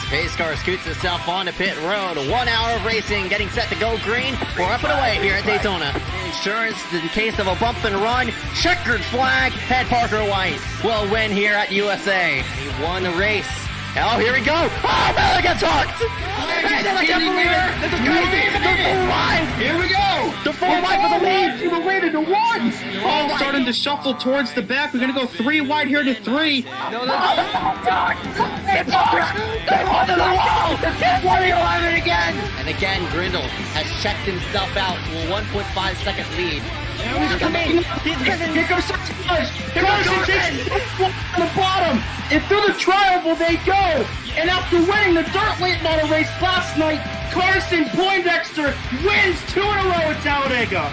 Pace car scoots itself onto pit road. 1 hour of racing, getting set to go green. We're up and away here at Daytona. Insurance in case of a bump and run. Checkered flag. Head Parker White will win here at USA. He won the race. Oh, here we go. Oh, Miller gets hooked. I can't believe it. This is crazy. The full wide. Here we go. The full wide for the lead. To the lead into one. All starting to shuffle towards the back. We're going to go 3 wide here to 3. No, it's onto the wall. The 10-20-11 again. And again, Grindle has checked himself out to a 1.5 second lead. He's coming. Here comes Push. Here goes on the bottom. And through the triangle they go. And after winning the dirt late model race last night, Carson Poindexter wins 2 in a row at Talladega.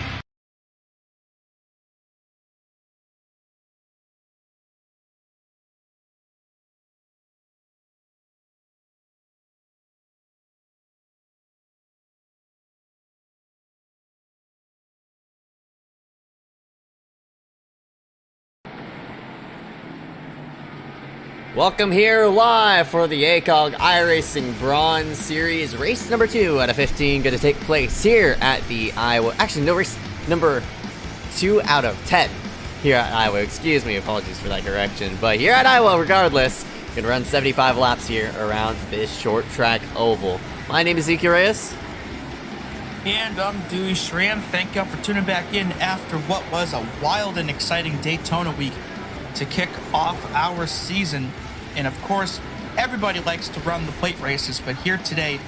Welcome here live for the ACOG iRacing Bronze Series, race number 2 out of 15, going to take place here at the Iowa. Actually, no, race number 2 out of 10 here at Iowa. Excuse me, apologies for that correction. But here at Iowa, regardless, going to run 75 laps here around this short track oval. My name is Zeke Reyes. And I'm Dewey Schramm. Thank y'all for tuning back in after what was a wild and exciting Daytona week to kick off our season. And of course, everybody likes to run the plate races, but here today,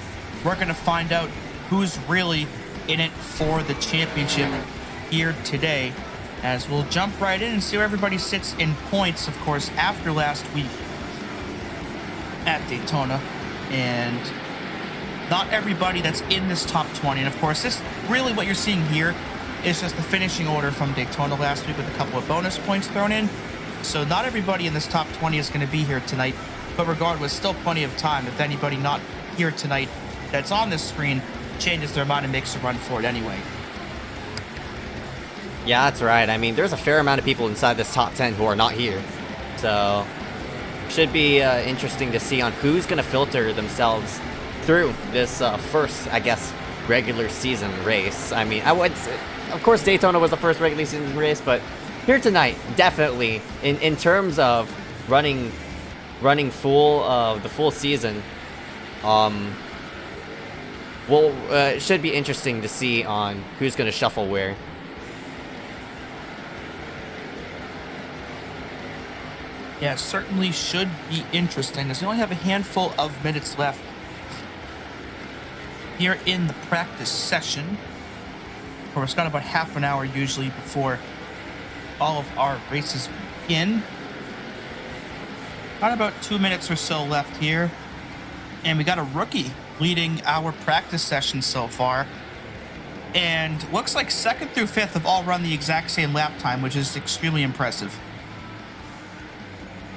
we're going to find out who's really in it for the championship here today, as we'll jump right in and see where everybody sits in points, of course, after last week at Daytona. And not everybody that's in this top 20. And of course, this really what you're seeing here is just the finishing order from Daytona last week with a couple of bonus points thrown in. So not everybody in this top 20 is going to be here tonight, but regardless, still plenty of time if anybody not here tonight that's on this screen changes their mind and makes a run for it anyway. Yeah, that's right. I mean, there's a fair amount of people inside this top 10 who are not here. So, should be interesting to see on who's going to filter themselves through this first, I guess, regular season race. I mean, I would say, of course, Daytona was the first regular season race, but here tonight, definitely, in terms of running full the full season, it should be interesting to see on who's going to shuffle where. Yeah, it certainly should be interesting, as we only have a handful of minutes left here in the practice session. Or it's got about half an hour usually before all of our races begin. Got about 2 minutes or so left here, and we got a rookie leading our practice session so far, and looks like 2nd through 5th have all run the exact same lap time, which is extremely impressive.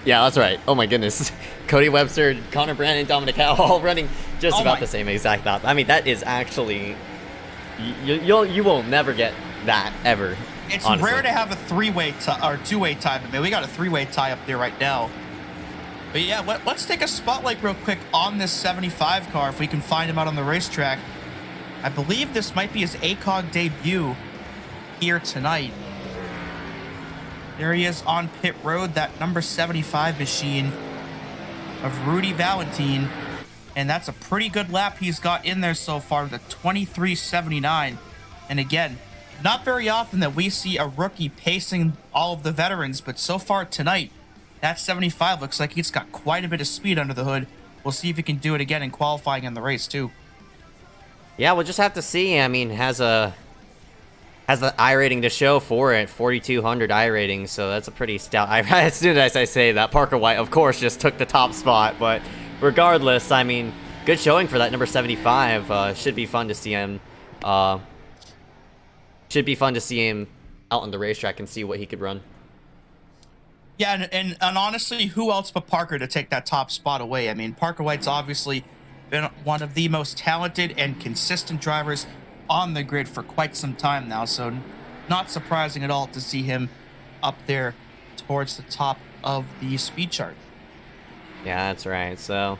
Yeah, that's right. Oh my goodness. Cody Webster, Connor Brandon, Dominic Howe all running just about the same exact lap. I mean, that is actually, you will never get that ever. It's honestly rare to have a 3-way or 2-way tie, but man, we got a 3-way tie up there right now. But yeah, let's take a spotlight real quick on this 75 car if we can find him out on the racetrack. I believe this might be his ACOG debut here tonight. There he is on pit road, that number 75 machine of Rudy Valentine. And that's a pretty good lap he's got in there so far with a 23.79. And again, not very often that we see a rookie pacing all of the veterans, but so far tonight, that 75 looks like he's got quite a bit of speed under the hood. We'll see if he can do it again in qualifying in the race too. Yeah, we'll just have to see. I mean, has the iRating to show for it, 4,200 iRating, so that's a pretty stout. As soon as I say that, Parker White, of course, just took the top spot, but regardless, I mean, good showing for that number 75. Should be fun to see him. Should be fun to see him out on the racetrack and see what he could run. Yeah, and honestly, who else but Parker to take that top spot away? I mean, Parker White's obviously been one of the most talented and consistent drivers on the grid for quite some time now, so not surprising at all to see him up there towards the top of the speed chart. Yeah, that's right. So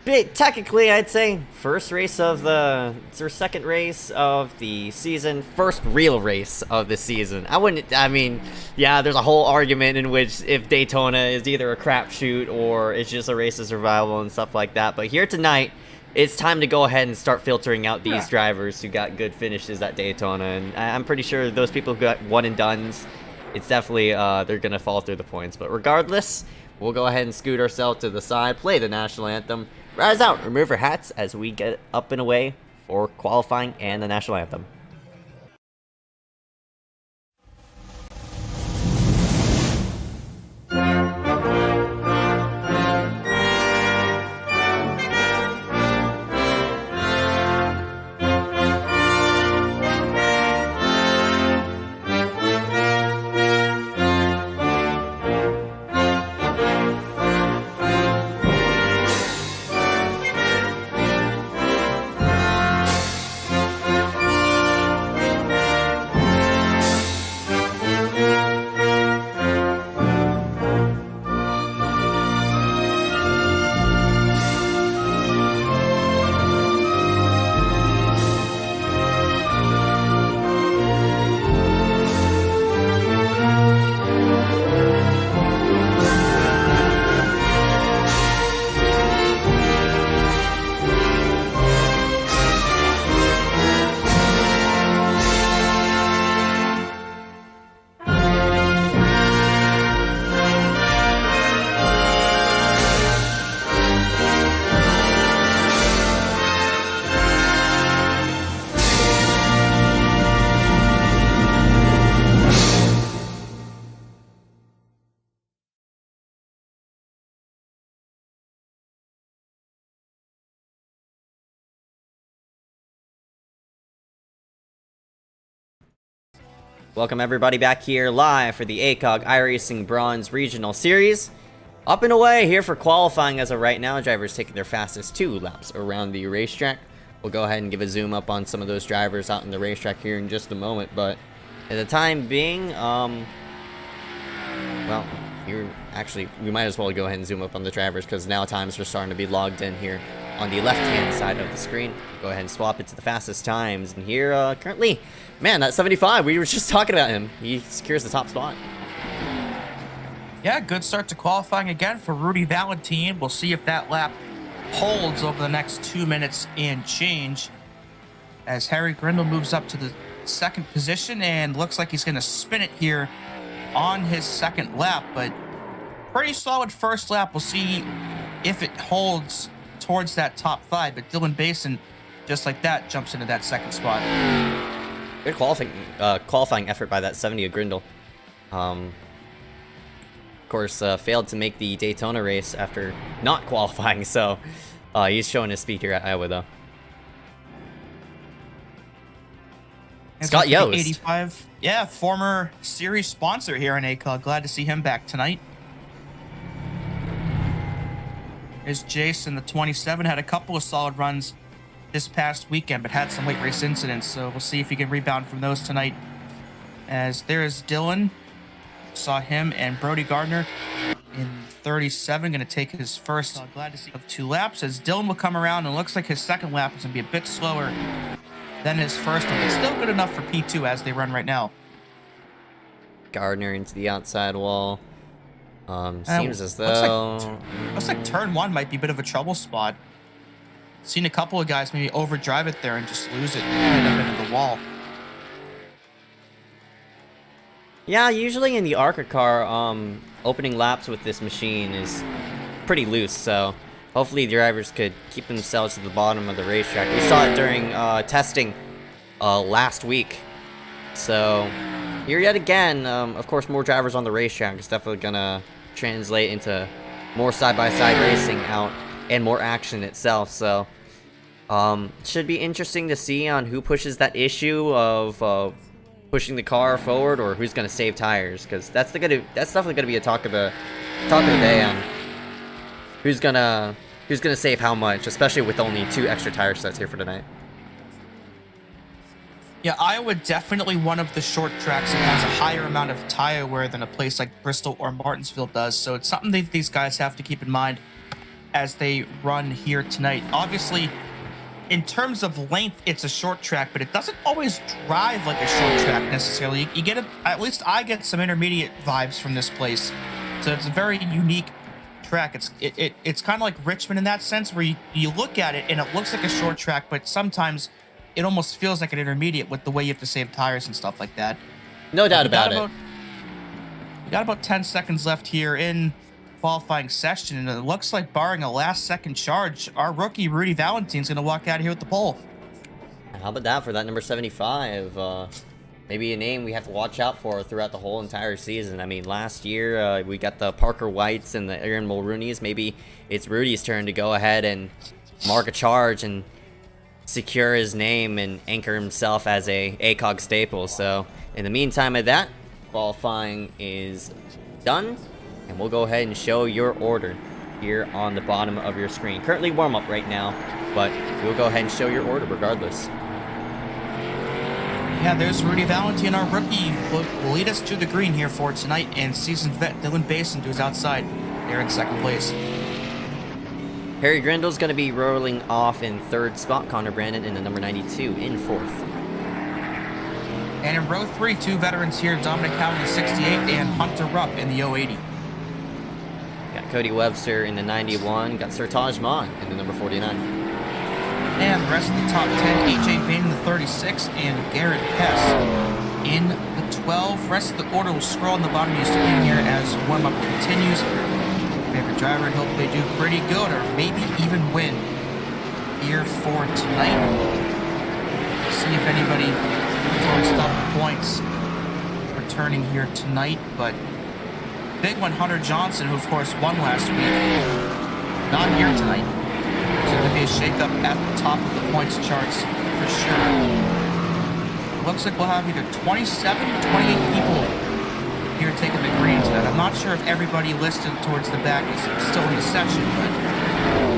technically, I'd say first race of the, it's our second race of the season, first real race of the season. I mean, yeah, there's a whole argument in which if Daytona is either a crapshoot or it's just a race of survival and stuff like that. But here tonight, it's time to go ahead and start filtering out these drivers who got good finishes at Daytona. And I'm pretty sure those people who got one and dones, it's definitely, they're going to fall through the points. But regardless, we'll go ahead and scoot ourselves to the side, play the national anthem, rise out, remove our hats as we get up and away for qualifying and the national anthem. Welcome everybody back here live for the ACOG iRacing Bronze Regional Series. Up and away here for qualifying as of right now. Drivers taking their fastest 2 laps around the racetrack. We'll go ahead and give a zoom up on some of those drivers out in the racetrack here in just a moment. But at the time being, well, we might as well go ahead and zoom up on the drivers because now times are starting to be logged in here on the left-hand side of the screen. Go ahead and swap it to the fastest times. And here, currently, man, that 75, we were just talking about him. He secures the top spot. Yeah, good start to qualifying again for Rudy Valentine. We'll see if that lap holds over the next 2 minutes and change. As Harry Grindle moves up to the second position and looks like he's going to spin it here on his second lap. But pretty solid first lap. We'll see if it holds towards that top 5. But Dylan Basin, just like that, jumps into that second spot. Good qualifying effort by that 70 of Grindle. Of course, failed to make the Daytona race after not qualifying, so he's showing his speed here at Iowa, though. And Scott Yost. 85, yeah, former series sponsor here in ACOG. Glad to see him back tonight. Here's Jason, the 27, had a couple of solid runs this past weekend, but had some late race incidents, so we'll see if he can rebound from those tonight. As there is Dylan. Saw him and Brody Gardner in 37, going to take his first glad to see of 2 laps, as Dylan will come around, and looks like his second lap is going to be a bit slower than his first one, but still good enough for P2 as they run right now. Gardner into the outside wall. Seems as though... Looks like turn 1 might be a bit of a trouble spot. Seen a couple of guys maybe overdrive it there and just lose it and end up into the wall. Yeah, usually in the ARCA car, opening laps with this machine is pretty loose, so hopefully the drivers could keep themselves at the bottom of the racetrack. We saw it during testing last week. So here yet again, of course, more drivers on the racetrack is definitely going to translate into more side-by-side racing out and more action itself. So should be interesting to see on who pushes that issue of pushing the car forward or who's going to save tires, because that's definitely going to be a talk of the day on who's gonna save how much, especially with only 2 extra tire sets here for tonight. Yeah, Iowa definitely one of the short tracks that has a higher amount of tire wear than a place like Bristol or Martinsville does, so it's something that these guys have to keep in mind as they run here tonight. Obviously, in terms of length, it's a short track, but it doesn't always drive like a short track necessarily. You get at least I get some intermediate vibes from this place. So it's a very unique track. It's kind of like Richmond in that sense, where you look at it and it looks like a short track, but sometimes it almost feels like an intermediate with the way you have to save tires and stuff like that. No doubt about it. We got about 10 seconds left here in qualifying session, and it looks like, barring a last-second charge, our rookie Rudy Valentine's going to walk out of here with the pole. How about that for that number 75? Maybe a name we have to watch out for throughout the whole entire season. I mean, last year we got the Parker Whites and the Aaron Mulrooney's. Maybe it's Rudy's turn to go ahead and mark a charge and secure his name and anchor himself as a ACOG staple. So in the meantime of that, qualifying is done, and we'll go ahead and show your order here on the bottom of your screen. Currently warm up right now, but we'll go ahead and show your order regardless. Yeah, there's Rudy Valentine, our rookie, will lead us to the green here for tonight, and seasoned vet Dylan Basin, who's outside there in second place. Harry Grendel's going to be rolling off in third spot. Connor Brandon in the number 92 in fourth. And in row 3, 2 veterans here, Dominic Howard in the 68 and Hunter Rupp in the 080. Got Cody Webster in the 91. Got Sir Taj Mahal in the number 49. And the rest of the top 10, AJ Bain in the 36 and Garrett Hess in the 12. Rest of the order will scroll on the bottom of your screen here as warm-up continues. Favorite driver, and hope they do pretty good or maybe even win here for tonight. See if anybody tossed up points returning here tonight, but big one, Hunter Johnson, who of course won last week, not here tonight. So going to be a shake-up at the top of the points charts for sure. Looks like we'll have either 27 or 28 people here taking the green tonight. I'm not sure if everybody listed towards the back is still in the section, but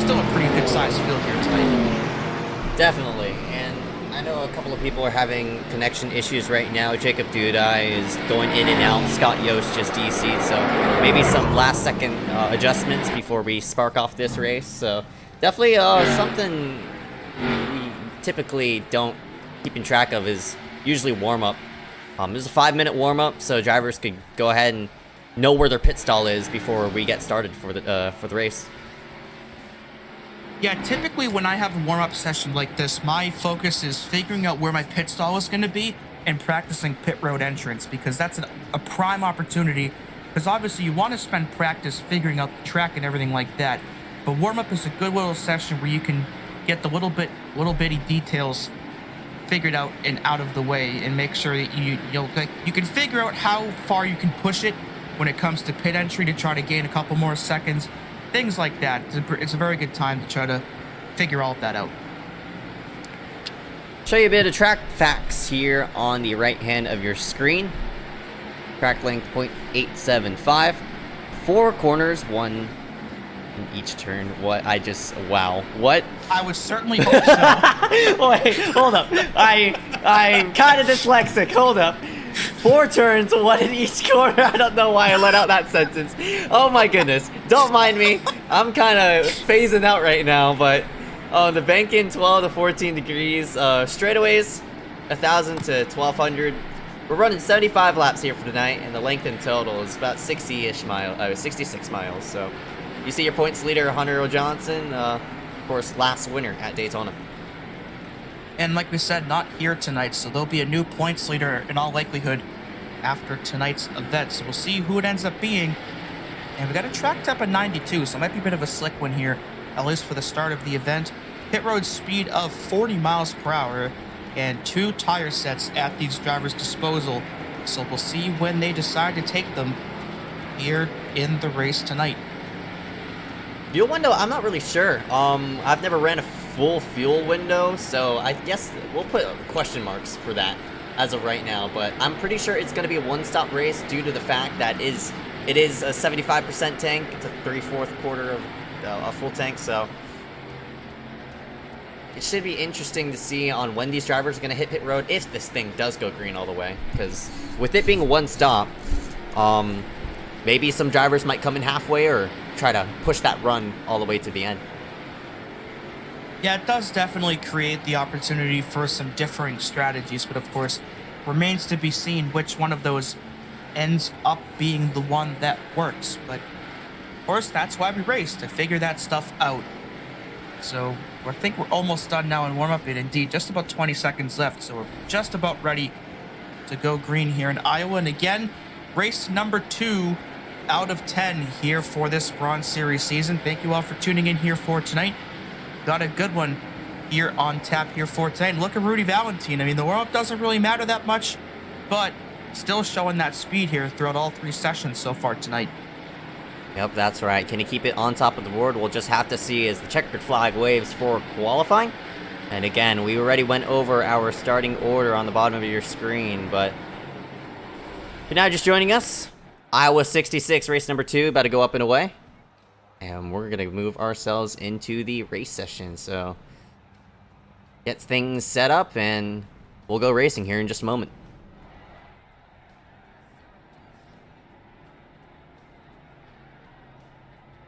still a pretty good sized field here tonight. Definitely, and I know a couple of people are having connection issues right now. Jacob Duda is going in and out. Scott Yost just DC'd, so maybe some last second adjustments before we spark off this race. So definitely something we typically don't keep in track of is usually warm-up. This is a 5-minute warm-up, so drivers could go ahead and know where their pit stall is before we get started for the race. Yeah, typically when I have a warm-up session like this, my focus is figuring out where my pit stall is going to be and practicing pit road entrance, because that's a prime opportunity, because obviously you want to spend practice figuring out the track and everything like that, but warm-up is a good little session where you can get the little bitty details figured out and out of the way, and make sure that you can figure out how far you can push it when it comes to pit entry to try to gain a couple more seconds, things like that. It's a very good time to try to figure all of that out. Show you a bit of track facts here on the right hand of your screen. Track length 0.875, 4 corners, 1 in each turn. Wow. What? I would certainly hope so. Wait, hold up. I'm kind of dyslexic. Hold up. 4 turns, 1 in each corner. I don't know why I let out that sentence. Oh my goodness. Don't mind me. I'm kind of phasing out right now, but the bank in 12 to 14 degrees. Straightaways, 1,000 to 1,200. We're running 75 laps here for tonight, and the length in total is about 66 miles. So you see your points leader, Hunter O. Johnson, of course, last winner at Daytona. And like we said, not here tonight, so there'll be a new points leader in all likelihood after tonight's event. So we'll see who it ends up being. And we got a track temp at 92, so it might be a bit of a slick one here, at least for the start of the event. Pit road speed of 40 miles per hour and 2 tire sets at these drivers' disposal. So we'll see when they decide to take them here in the race tonight. Fuel window, I'm not really sure. I've never ran a full fuel window, so I guess we'll put question marks for that as of right now, but I'm pretty sure it's going to be a one-stop race due to the fact that it is a 75% tank. It's a 3/4 quarter of a full tank, so it should be interesting to see on when these drivers are going to hit pit road if this thing does go green all the way, because with it being one stop, maybe some drivers might come in halfway or try to push that run all the way to the end. Yeah, it does definitely create the opportunity for some differing strategies, but of course, remains to be seen which one of those ends up being the one that works. But of course, that's why we race, to figure that stuff out. So I think we're almost done now in warm-up, and indeed, just about 20 seconds left, so we're just about ready to go green here in Iowa. And again, race number 2 out of 10 here for this Bronze Series season. Thank you all for tuning in here for tonight. Got a good one here on tap here for tonight. And look at Rudy Valentine. I mean, the warm-up doesn't really matter that much, but still showing that speed here throughout all 3 sessions so far tonight. Yep, that's right. Can he keep it on top of the board? We'll just have to see as the checkered flag waves for qualifying. And again, we already went over our starting order on the bottom of your screen, but if you're now just joining us, Iowa 66, race number 2, about to go up and away. And we're going to move ourselves into the race session, so get things set up, and we'll go racing here in just a moment.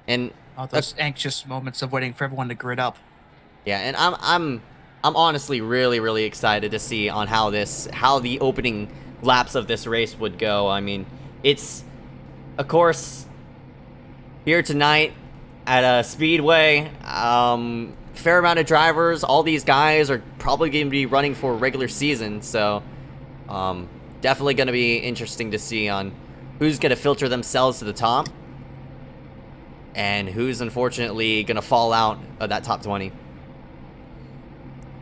And those anxious moments of waiting for everyone to grid up. Yeah, and I'm honestly really excited to see on how the opening laps of this race would go. I mean, it's of course here tonight at a speedway. Fair amount of drivers. All these guys are probably going to be running for regular season, so definitely going to be interesting to see on who's going to filter themselves to the top and who's unfortunately going to fall out of that top 20.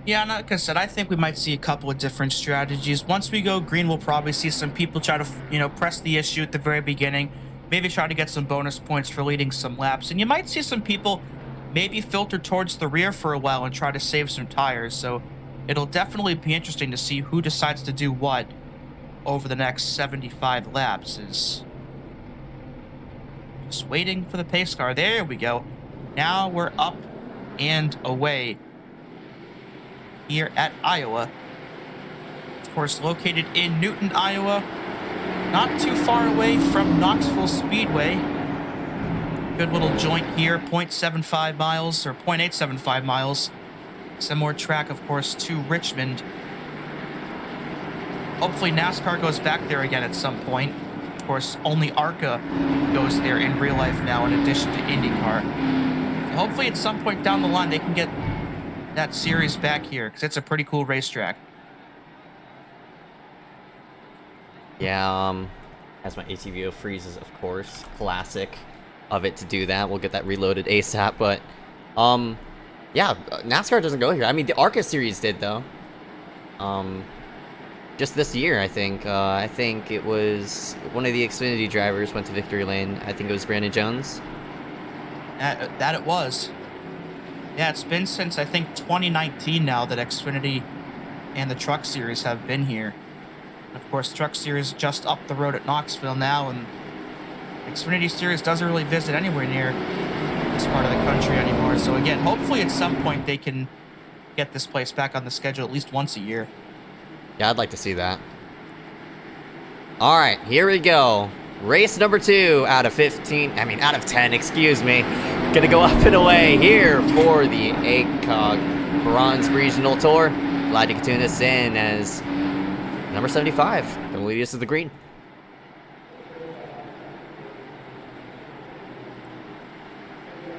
Yeah, like I said, I think we might see a couple of different strategies. Once we go green, we'll probably see some people try to, press the issue at the very beginning. Maybe try to get some bonus points for leading some laps. And you might see some people maybe filter towards the rear for a while and try to save some tires. So it'll definitely be interesting to see who decides to do what over the next 75 laps. Is just waiting for the pace car. There we go. Now we're up and away here at Iowa. Of course, located in Newton, Iowa. Not too far away from Knoxville Speedway. Good little joint here, 0.75 miles or 0.875 miles. Similar track, of course, to Richmond. Hopefully NASCAR goes back there again at some point. Of course, only ARCA goes there in real life now in addition to IndyCar. So hopefully at some point down the line they can get that series back here, because it's a pretty cool racetrack. Yeah, as my ATVO freezes, of course. Classic of it to do that. We'll get that reloaded ASAP, but yeah, NASCAR doesn't go here. I mean, the ARCA series did, though. Just this year, I think. I think it was one of the Xfinity drivers went to Victory Lane. I think it was Brandon Jones. That it was. Yeah, it's been since, I think, 2019 now that Xfinity and the Truck Series have been here. And of course, Truck Series just up the road at Knoxville now, and Xfinity Series doesn't really visit anywhere near this part of the country anymore. So again, hopefully at some point they can get this place back on the schedule at least once a year. Yeah, I'd like to see that. All right, here we go. Race number 2 out of 10, excuse me. Gonna go up and away here for the ACOG Bronze Regional Tour. Glad you could tune us in as number 75. Gonna lead us to the green.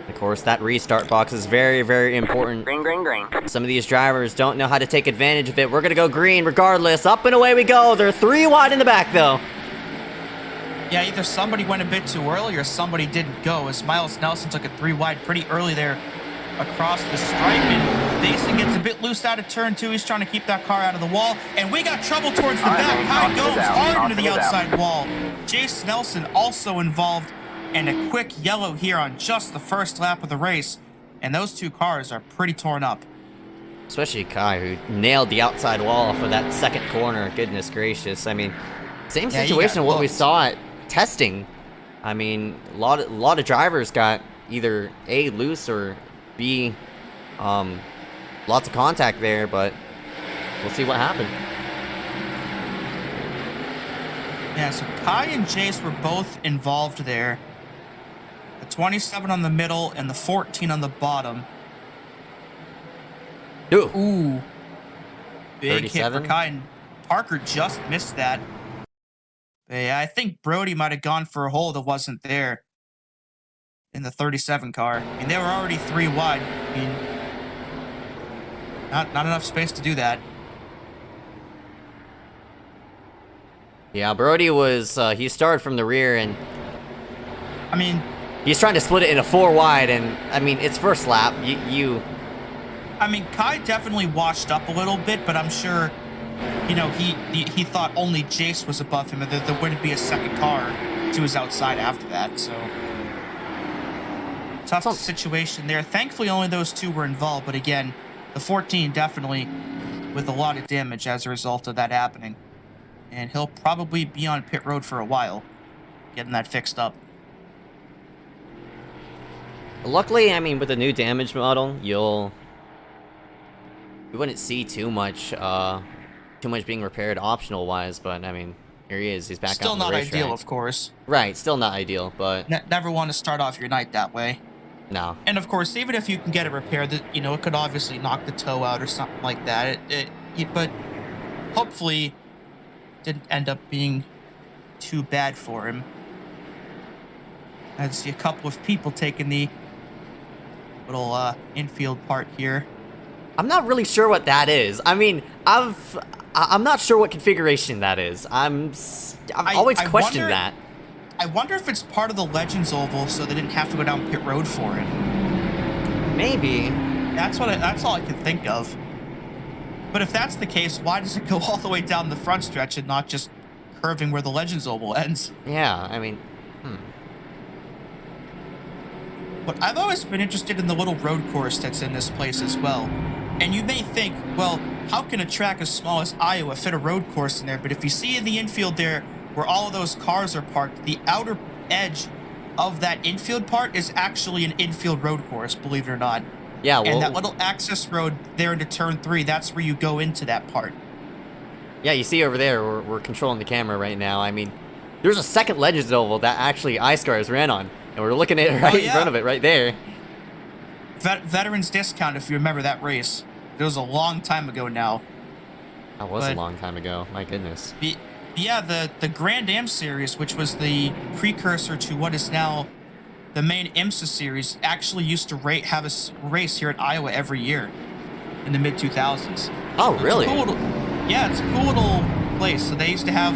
Of course, that restart box is very important. Green. Some of these drivers don't know how to take advantage of it. We're gonna go green regardless. Up and away we go. They're 3 wide in the back, though. Yeah, either somebody went a bit too early or somebody didn't go, as Miles Nelson took it 3 wide pretty early there across the stripe, and Basin gets a bit loose out of turn 2. He's trying to keep that car out of the wall, and we got trouble towards the back. High goes hard into the outside wall. Jace Nelson also involved in a quick yellow here on just the first lap of the race, and those 2 cars are pretty torn up. Especially Kai, who nailed the outside wall for that second corner. Goodness gracious. I mean, same situation what we saw at testing. I mean, a lot of drivers got either A, loose, or B, lots of contact there, but we'll see what happened. Yeah, so Kai and Jace were both involved there. The 27 on the middle and the 14 on the bottom. Ooh. Big 37? hit for Kai, and Parker just missed that. Yeah, I think Brody might have gone for a hole that wasn't there in the 37 car. I mean, they were already 3 wide. I mean, not enough space to do that. Yeah, Brody was, he started from the rear, and I mean, he's trying to split it in a 4 wide, and, I mean, it's first lap. I mean, Kai definitely washed up a little bit, but I'm sure, you know, he thought only Jace was above him, and that there wouldn't be a second car to his outside after that, so. Tough situation there. Thankfully, only those 2 were involved, but again, the 14 definitely with a lot of damage as a result of that happening. And he'll probably be on pit road for a while, getting that fixed up. Luckily, I mean, with the new damage model, you wouldn't see too much being repaired optional-wise, but, I mean, here he is. He's back Still out on the not racetrack. ideal, of course. Right, still not ideal, but... Never want to start off your night that way. No. And, of course, even if you can get it repaired, you know, it could obviously knock the toe out or something like that. But hopefully didn't end up being too bad for him. I see a couple of people taking the little infield part here. I'm not really sure what that is. I mean, I'm not sure what configuration that is. I've always questioned that. I wonder if it's part of the Legends Oval, so they didn't have to go down pit road for it. Maybe. That's all I can think of. But if that's the case, why does it go all the way down the front stretch and not just curving where the Legends Oval ends? Yeah, I mean, But I've always been interested in the little road course that's in this place as well. And you may think, well, how can a track as small as Iowa fit a road course in there? But if you see in the infield there, where all of those cars are parked, the outer edge of that infield part is actually an infield road course, believe it or not. yeah, well... And that little access road there into turn 3, that's where you go into that part. Yeah, you see over there, we're controlling the camera right now. I mean, there's a second Legends Oval that actually iScars ran on. And we're looking at it right in front of it, right there. Veterans Discount, if you remember that race. It was a long time ago now. That was a long time ago. My goodness. The Grand Am Series, which was the precursor to what is now the main IMSA Series, actually used to have a race here at Iowa every year in the mid-2000s. Oh, really? It's a cool little place. So they used to have,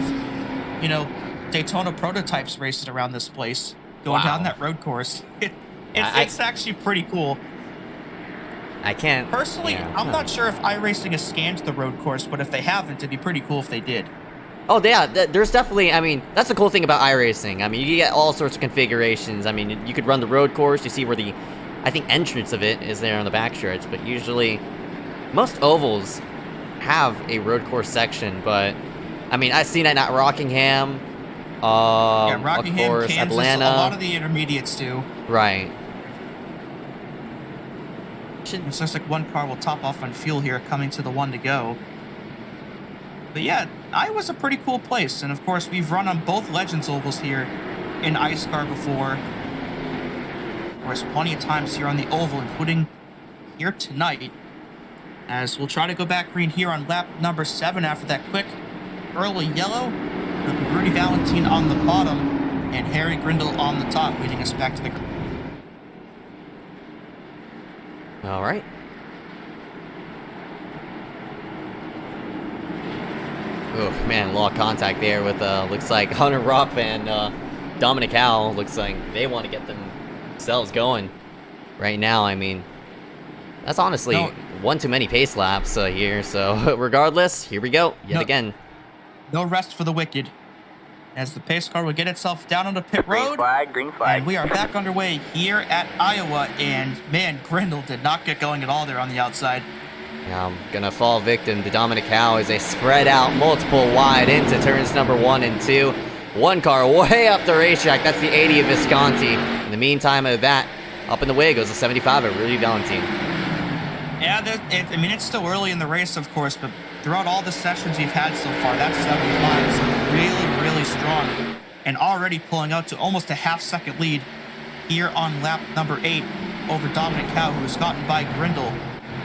you know, Daytona prototypes racing around this place, going down that road course. It's actually pretty cool. I can't... Personally, I'm not sure if iRacing has scanned the road course, but if they haven't, it'd be pretty cool if they did. Oh, yeah, there's definitely... I mean, that's the cool thing about iRacing. I mean, you get all sorts of configurations. I mean, you could run the road course. You see where the, I think, entrance of it is there on the backstretch. But usually, most ovals have a road course section. But, I mean, I've seen it at Rockingham. Rockingham, of course, Kansas, Atlanta. a lot of the intermediates do. Right. It looks like one car will top off on fuel here, coming to the one to go. But yeah, Iowa's a pretty cool place, and of course we've run on both Legends Ovals here in iScar before. Of course, plenty of times here on the oval, including here tonight, as we'll try to go back green here on lap number 7 after that quick early yellow. With Rudy Valentine on the bottom and Harry Grindle on the top, leading us back to the... All right. Oh, man, a lot of contact there with, looks like Hunter Rupp and Dominic Howell. Looks like they want to get themselves going right now. I mean, that's honestly one too many pace laps here. So, regardless, here we go, yet again. No rest for the wicked. As the pace car will get itself down on the pit road. Green flag. And we are back underway here at Iowa. And, man, Grindle did not get going at all there on the outside. Now I'm gonna fall victim to Dominic Howe as they spread out multiple wide into turns number 1 and 2. One car way up the racetrack. That's the 80 of Visconti. In the meantime of that, up in the way goes the 75 of Rudy Valentine. Yeah, I mean, it's still early in the race, of course, but throughout all the sessions we've had so far, that 75 is a really, really really strong and already pulling out to almost a half-second lead here on lap number 8 over Dominic Howe, who has gotten by Grindle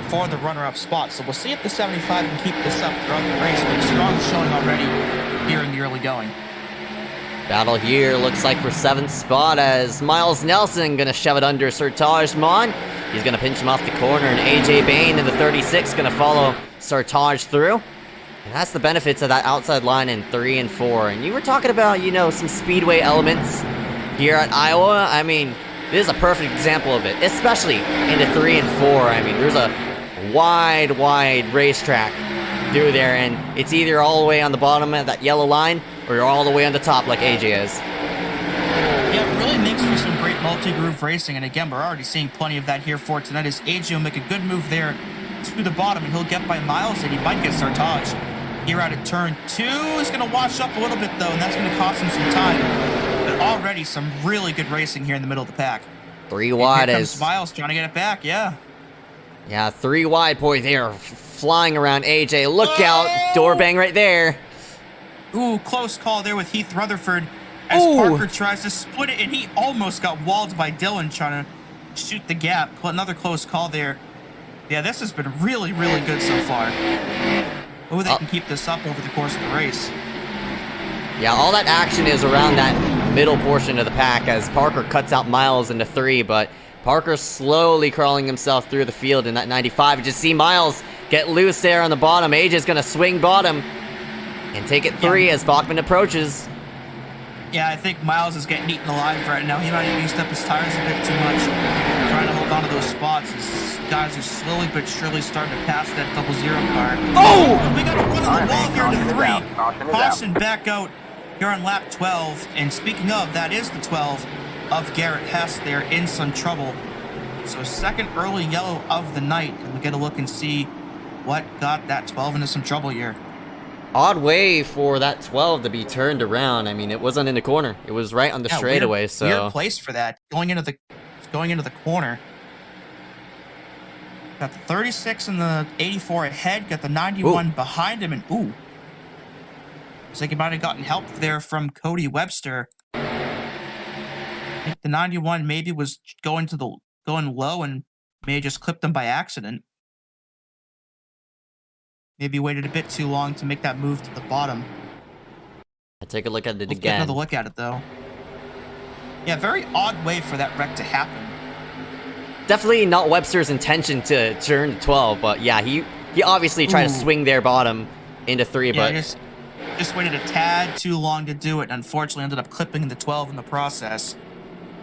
for the runner-up spot. So we'll see if the 75 can keep this up throughout the race. But strong showing already here in the early going. Battle here looks like for 7th spot as Miles Nelson gonna shove it under Sertaj Mon. He's gonna pinch him off the corner, and AJ Bain in the 36 gonna follow Sertaj through. And that's the benefits of that outside line in 3 and 4. And you were talking about, you know, some speedway elements here at Iowa. I mean, this is a perfect example of it, especially into 3 and 4. I mean, there's a wide racetrack through there, and it's either all the way on the bottom of that yellow line, or you're all the way on the top like AJ is. Yeah, it really makes for some great multi-groove racing, and again, we're already seeing plenty of that here for tonight as AJ will make a good move there to the bottom, and he'll get by Miles, and he might get Sartaj. Here out of turn 2 is going to wash up a little bit, though, and that's going to cost him some time. But already some really good racing here in the middle of the pack. 3 wide as as Miles trying to get it back, yeah. Yeah, 3 wide, boy, they are flying around AJ. Look out, door bang right there. Ooh, close call there with Heath Rutherford as Parker tries to split it, and he almost got walled by Dylan trying to shoot the gap. Another close call there. Yeah, this has been really good so far. Oh, they can keep this up over the course of the race. Yeah, all that action is around that middle portion of the pack as Parker cuts out Miles into 3, but Parker's slowly crawling himself through the field in that 95. You just see Miles get loose there on the bottom. AJ's gonna swing bottom and take it 3 as Bachman approaches. Yeah, I think Miles is getting eaten alive right now. He might have used up his tires a bit too much, trying to hold on to those spots. These guys are slowly but surely starting to pass that 00 car. Oh! We got a run on the wall here to 3. Caution back out here on lap 12. And speaking of, that is the 12 of Garrett Hess there in some trouble. So second early yellow of the night. And we'll get a look and see what got that 12 into some trouble here. Odd way for that 12 to be turned around. I mean, it wasn't in the corner. It was right on the straightaway, so weird place for that. Going into the corner. Got the 36 and the 84 ahead, got the 91 behind him, and ooh. Looks like he might have gotten help there from Cody Webster. I think the 91 maybe was going low and may have just clipped him by accident. Maybe waited a bit too long to make that move to the bottom. I take a look at it Let's again. Get another look at it though. Yeah, very odd way for that wreck to happen. Definitely not Webster's intention to turn to 12, but yeah, he obviously tried to swing their bottom into 3, but just waited a tad too long to do it, and unfortunately ended up clipping the 12 in the process.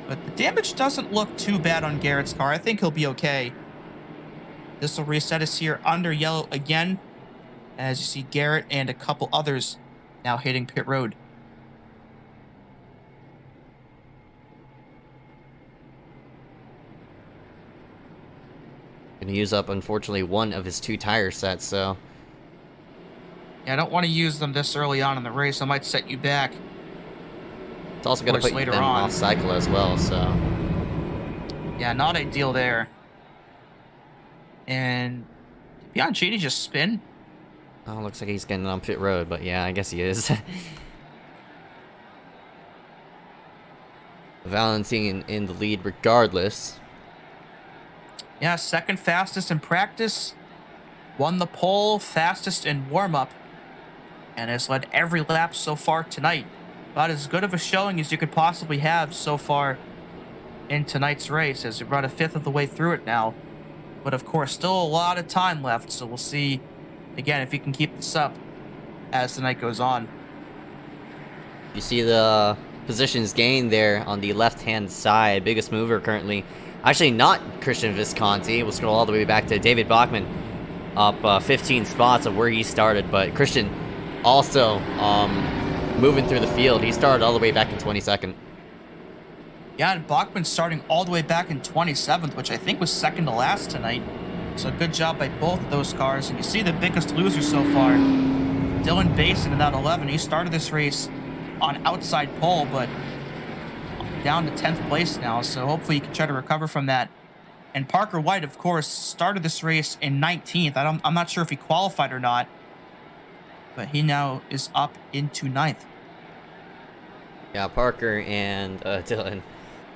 But the damage doesn't look too bad on Garrett's car. I think he'll be okay. This will reset us here under yellow again, as you see Garrett and a couple others now hitting pit road. Gonna use up, unfortunately, one of his 2 tire sets, so Yeah, I don't want to use them this early on in the race. I might set you back. it's also gonna put them off cycle as well, so Yeah, not ideal there. And Bianchini just spin. oh, looks like he's getting on pit road, but yeah, I guess he is. Valentine in the lead regardless. Yeah, second fastest in practice. Won the pole, fastest in warm-up. And has led every lap so far tonight. About as good of a showing as you could possibly have so far in tonight's race, as we're about a 5th of the way through it now. But of course, still a lot of time left, so we'll see, again, if he can keep this up as the night goes on. You see the positions gained there on the left-hand side. Biggest mover currently. Actually, not Christian Visconti. We'll scroll all the way back to David Bachman. Up 15 spots of where he started. But Christian also moving through the field. He started all the way back in 22nd. Yeah, and Bachman starting all the way back in 27th, which I think was second to last tonight. So good job by both of those cars. And you see the biggest loser so far, Dylan Basin in that 11. He started this race on outside pole, but down to 10th place now. So hopefully he can try to recover from that. And Parker White, of course, started this race in 19th. I'm not sure if he qualified or not, but he now is up into 9th. Yeah, Parker and Dylan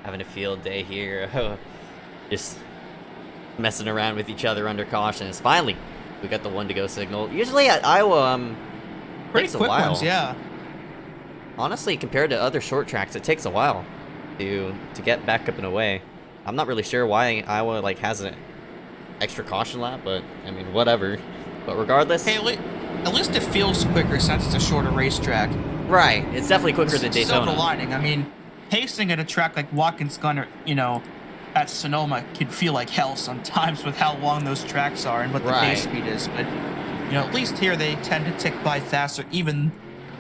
having a field day here. Just messing around with each other under cautions. Finally, we got the 1-to-go signal. Usually at Iowa, Pretty takes a quick while. ones, yeah. Honestly, compared to other short tracks, it takes a while to get back up and away. I'm not really sure why Iowa like has an extra caution lap, but I mean, whatever. But regardless, Hey, at least it feels quicker since it's a shorter racetrack. right? It's definitely quicker than Daytona. Silver lining. I mean, pacing at a track like Watkins Glen, or, you know, at Sonoma can feel like hell sometimes with how long those tracks are and what the pace speed is. But, you know, at least here they tend to tick by faster even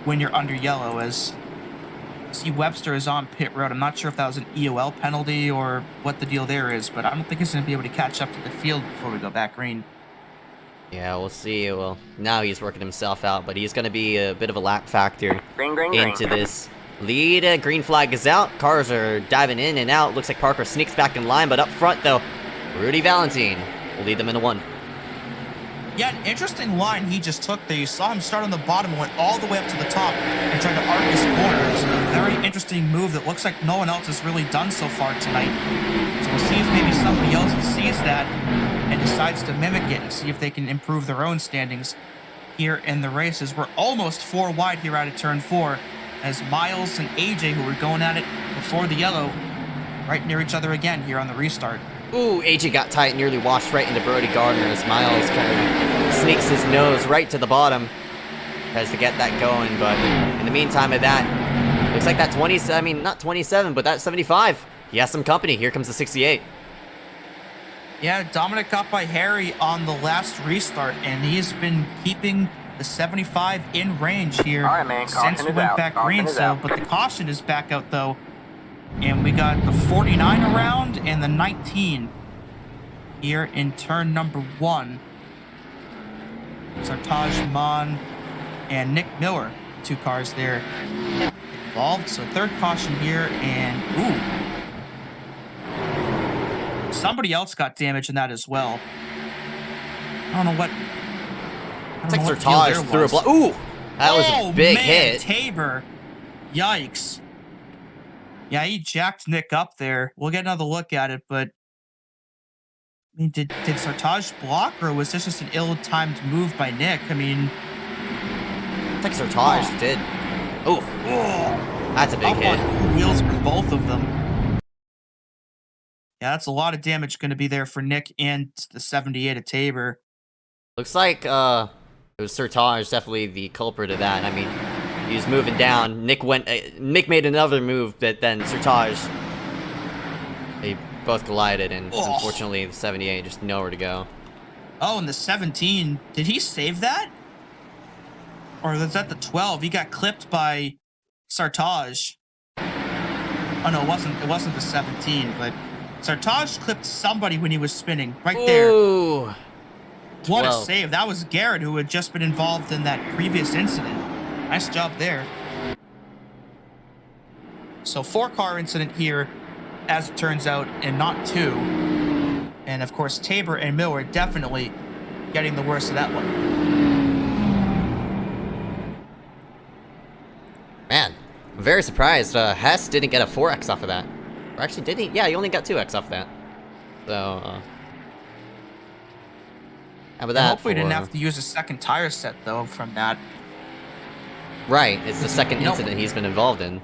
when you're under yellow. As see, Webster is on pit road. I'm not sure if that was an EOL penalty or what the deal there is, but I don't think he's going to be able to catch up to the field before we go back green. Yeah, we'll see. Well, now he's working himself out, but he's going to be a bit of a lap factor into this lead. Green flag is out. Cars are diving in and out. Looks like Parker sneaks back in line, but up front, though, Rudy Valentine will lead them into 1. Yeah, an interesting line he just took there. You saw him start on the bottom and went all the way up to the top and tried to arc his corners. A very interesting move that looks like no one else has really done so far tonight. So we'll see if maybe somebody else sees that and decides to mimic it and see if they can improve their own standings here in the races. We're almost 4 wide here out of turn 4 as Miles and AJ, who were going at it before the yellow, right near each other again here on the restart. Ooh, AJ got tight, nearly washed right into Brody Gardner as Miles kind of sneaks his nose right to the bottom. Tries to get that going, but in the meantime of that, looks like that 20, I mean, not 27, but that 75. He has some company. Here comes the 68. Yeah, Dominic got by Harry on the last restart, and he's been keeping the 75 in range here since we went back green. So, but the caution is back out though, and we got the 49 around and the 19 here in turn number 1. Sartaj Mon and Nick Miller, 2 cars there involved. So third caution here, and ooh. Somebody else got damage in that as well. I don't know what. It's like Sartaj threw a block. Ooh! That was a big hit. Tabor. Yikes. Yeah, he jacked Nick up there. We'll get another look at it, but I mean, did Sartaj block, or was this just an ill-timed move by Nick? I mean, I think Sartaj did. Ooh. That's a big hit. On wheels for both of them. Yeah, that's a lot of damage going to be there for Nick and the 78 at Tabor. Looks like it was Sartaj definitely the culprit of that. I mean, he was moving down. Nick made another move, but then Sartaj, they both collided, and unfortunately the 78 just nowhere to go. Oh, and the 17, did he save that? Or was that the 12? He got clipped by Sartaj. Oh no, it wasn't the 17, but Sartaj clipped somebody when he was spinning right there. Ooh. What a save. That was Garrett, who had just been involved in that previous incident. Nice job there. So 4-car incident here, as it turns out, and not 2. And of course, Tabor and Miller definitely getting the worst of that one. Man, I'm very surprised. Hess didn't get a 4X off of that. Or actually, did he? Yeah, he only got 2X off that. So, how about that? Hopefully, didn't have to use a second tire set, though, from that. Right, it's the second incident he's been involved in.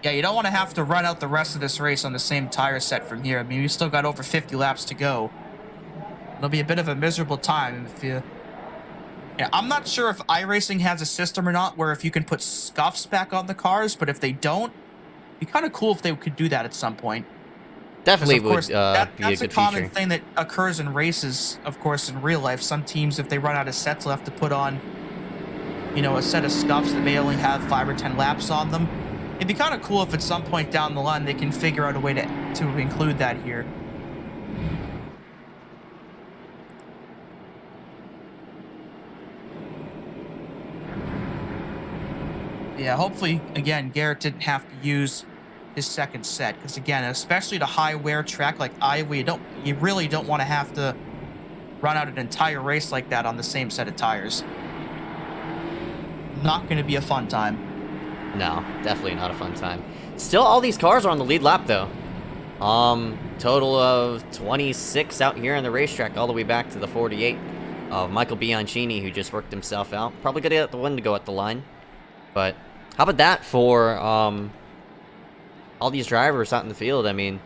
Yeah, you don't want to have to run out the rest of this race on the same tire set from here. I mean, we still got over 50 laps to go. It'll be a bit of a miserable time if you... Yeah, I'm not sure if iRacing has a system or not where if you can put scuffs back on the cars, but if they don't, it'd be kind of cool if they could do that at some point. Definitely would be a good feature. That's a common thing that occurs in races, of course, in real life. Some teams, if they run out of sets, will have to put on, you know, a set of scuffs that may only have 5 or 10 laps on them. It'd be kind of cool if at some point down the line they can figure out a way to include that here. Yeah, hopefully, again, Garrett didn't have to use his second set. Because, again, especially at a high-wear track like Iowa, you really don't want to have to run out an entire race like that on the same set of tires. Not going to be a fun time. No, definitely not a fun time. Still, all these cars are on the lead lap, though. Total of 26 out here on the racetrack, all the way back to the 48 of Michael Bianchini, who just worked himself out. Probably gonna get the one to go at the line. But how about that for all these drivers out in the field? I mean,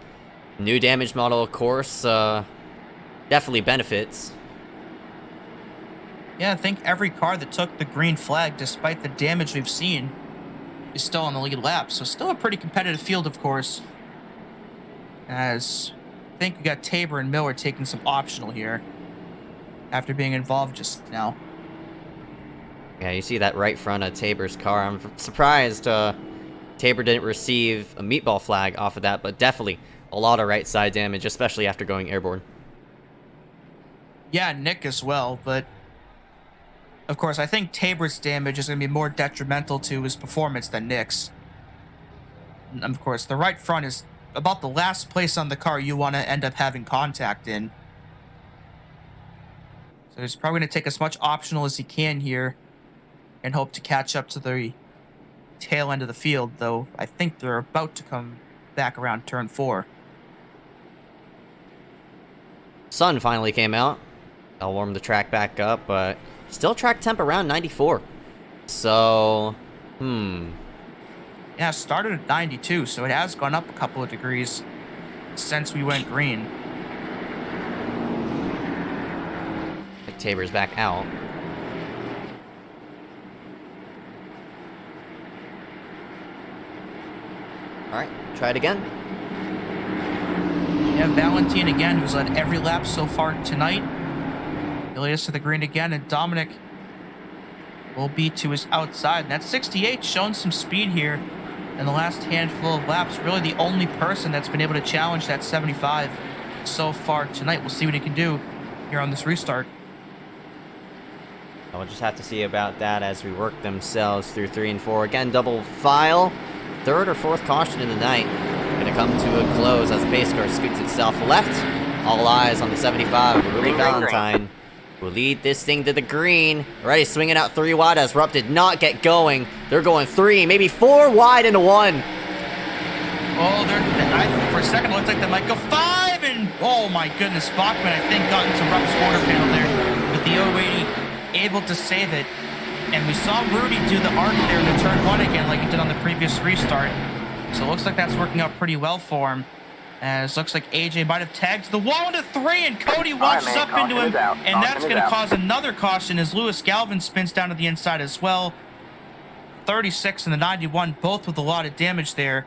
new damage model, of course, definitely benefits. Yeah, I think every car that took the green flag, despite the damage we've seen, is still on the lead lap. So still a pretty competitive field, of course. As I think we got Tabor and Miller taking some optional here after being involved just now. Yeah, you see that right front of Tabor's car. I'm surprised Tabor didn't receive a meatball flag off of that, but definitely a lot of right side damage, especially after going airborne. Yeah, Nick as well, but of course, I think Tabor's damage is going to be more detrimental to his performance than Nick's. And of course, the right front is about the last place on the car you want to end up having contact in. So he's probably going to take as much optional as he can here and hope to catch up to the tail end of the field, though I think they're about to come back around turn 4. Sun finally came out. I'll warm the track back up, but still track temp around 94. So, Yeah, it started at 92, so it has gone up a couple of degrees since we went green. Tabor's back out. Alright, try it again. Yeah, Valentin again, who's led every lap so far tonight. The latest to the green again, and Dominic will be to his outside. And that 68 shown some speed here in the last handful of laps. Really the only person that's been able to challenge that 75 so far tonight. We'll see what he can do here on this restart. We'll just have to see about that as we work themselves through 3 and 4. Again, double file. Third or fourth caution in the night. Going to come to a close as the pace car scoots itself left. All eyes on the 75. Rudy Valentine will lead this thing to the green. Already swinging out 3 wide as Rupp did not get going. They're going 3, maybe 4 wide into 1. Oh, for a second, it looks like they might go 5, and oh my goodness, Bachman, I think, got into Rupp's quarter panel there with the 080. Able to save it, and we saw Rudy do the arc there in the turn 1 again like he did on the previous restart, so it looks like that's working out pretty well for him, as looks like AJ might have tagged the wall into 3, and Cody launches up into him, and that's going to cause another caution as Lewis Galvin spins down to the inside as well. 36 and the 91, both with a lot of damage there,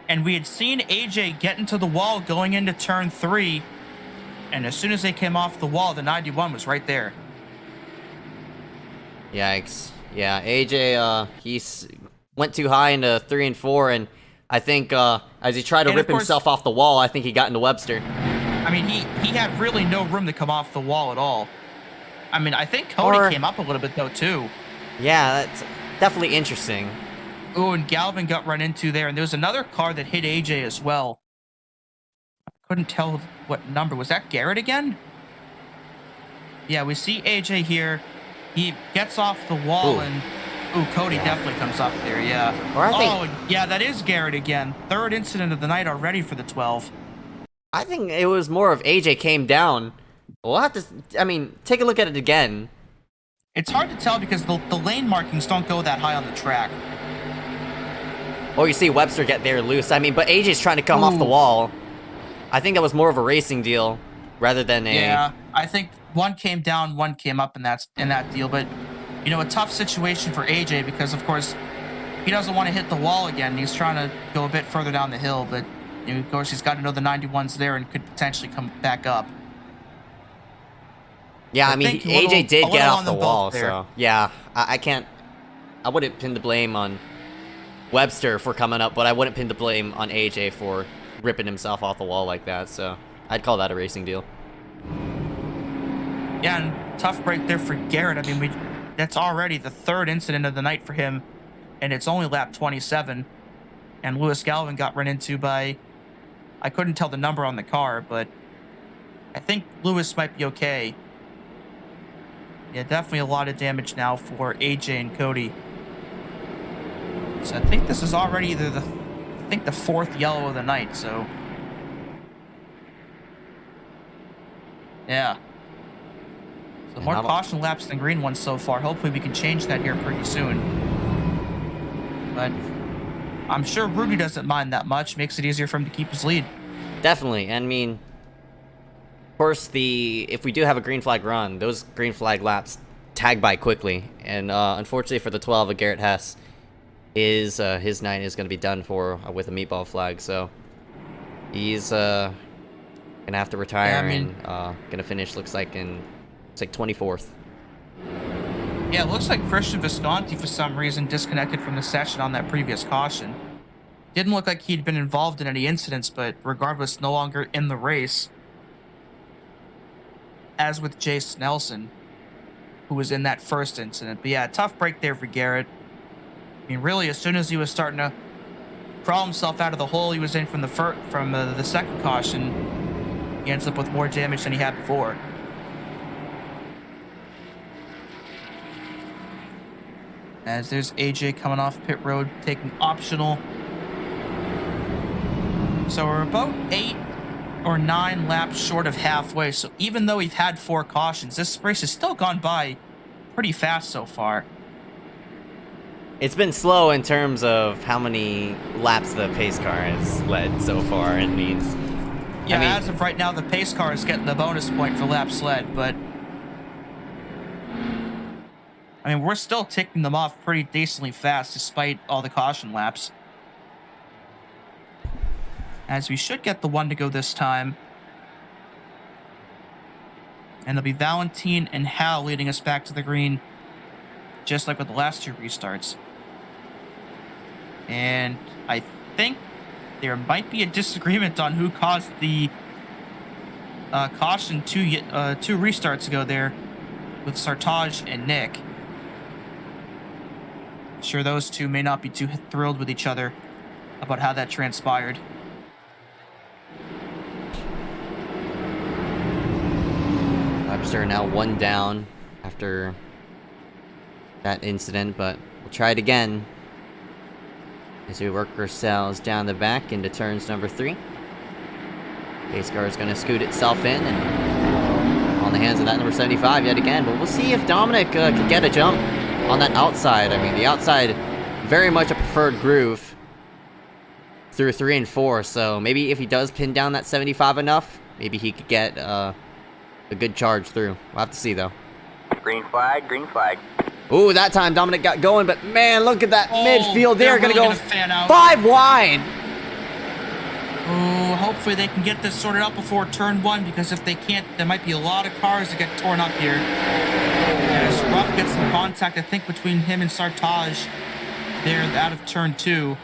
and we had seen AJ get into the wall going into turn 3, and as soon as they came off the wall, the 91 was right there. Yikes. Yeah, AJ, he went too high into 3 and 4, and I think as he tried to rip himself off the wall, I think he got into Webster. I mean, he had really no room to come off the wall at all. I mean, I think Cody came up a little bit, though, too. Yeah, that's definitely interesting. Ooh, and Galvin got run into there, and there was another car that hit AJ as well. I couldn't tell what number. Was that Garrett again? Yeah, we see AJ here. He gets off the wall, and Cody definitely comes up there, yeah. Or I think, yeah, that is Garrett again. Third incident of the night already for the 12. I think it was more of AJ came down. We'll have to, I mean, take a look at it again. It's hard to tell because the lane markings don't go that high on the track. Oh, you see Webster get there loose. I mean, but AJ's trying to come off the wall. I think that was more of a racing deal rather than a... Yeah, I think one came down, one came up in that deal. But, you know, a tough situation for AJ because, of course, he doesn't want to hit the wall again. He's trying to go a bit further down the hill. But, you know, of course, he's got to know the 91's there and could potentially come back up. Yeah, I mean, AJ did get off the wall, so... Yeah, I wouldn't pin the blame on Webster for coming up, but I wouldn't pin the blame on AJ for ripping himself off the wall like that, so I'd call that a racing deal. Yeah, and tough break there for Garrett. I mean, that's already the third incident of the night for him, and it's only lap 27. And Lewis Galvin got run into by, I couldn't tell the number on the car, but I think Lewis might be okay. Yeah, definitely a lot of damage now for AJ and Cody. So I think this is already either the fourth yellow of the night, so yeah. So more caution laps than green ones so far. Hopefully we can change that here pretty soon. But I'm sure Rudy doesn't mind that much. Makes it easier for him to keep his lead. Definitely. I mean, of course, if we do have a green flag run, those green flag laps tag by quickly. And unfortunately for the 12 of Garrett Hess, his night is going to be done for with a meatball flag. So he's going to have to retire and going to finish, looks like, in 24th. Yeah, it looks like Christian Visconti, for some reason, disconnected from the session on that previous caution. Didn't look like he'd been involved in any incidents, but regardless, no longer in the race. As with Jace Nelson, who was in that first incident. But yeah, tough break there for Garrett. I mean, really, as soon as he was starting to crawl himself out of the hole he was in from the second caution, he ends up with more damage than he had before. As there's AJ coming off pit road, taking optional. So we're about 8 or 9 laps short of halfway. So even though we've had 4 cautions, this race has still gone by pretty fast so far. It's been slow in terms of how many laps the pace car has led so far. It means, yeah, as of right now, the pace car is getting the bonus point for laps led, but I mean, we're still ticking them off pretty decently fast despite all the caution laps. As we should get the 1 to go this time. And it'll be Valentine and Hal leading us back to the green, just like with the last 2 restarts. And I think there might be a disagreement on who caused the caution 2 restarts ago there with Sartaj and Nick. Sure, those two may not be too thrilled with each other about how that transpired. Webster now 1 down after that incident, but we'll try it again as we work ourselves down the back into turns number 3. Pace car is going to scoot itself in and on the hands of that number 75 yet again, but we'll see if Dominic can get a jump on that outside. I mean, the outside, very much a preferred groove through 3 and 4, so maybe if he does pin down that 75 enough, maybe he could get a good charge through. We'll have to see, though. Green flag, green flag. Ooh, that time Dominic got going, but man, look at that midfield. They're really going to go fan out. 5 wide. Oh, hopefully they can get this sorted out before turn 1, because if they can't, there might be a lot of cars that get torn up here. As Rupp gets some contact, I think, between him and Sartaj there out of turn 2.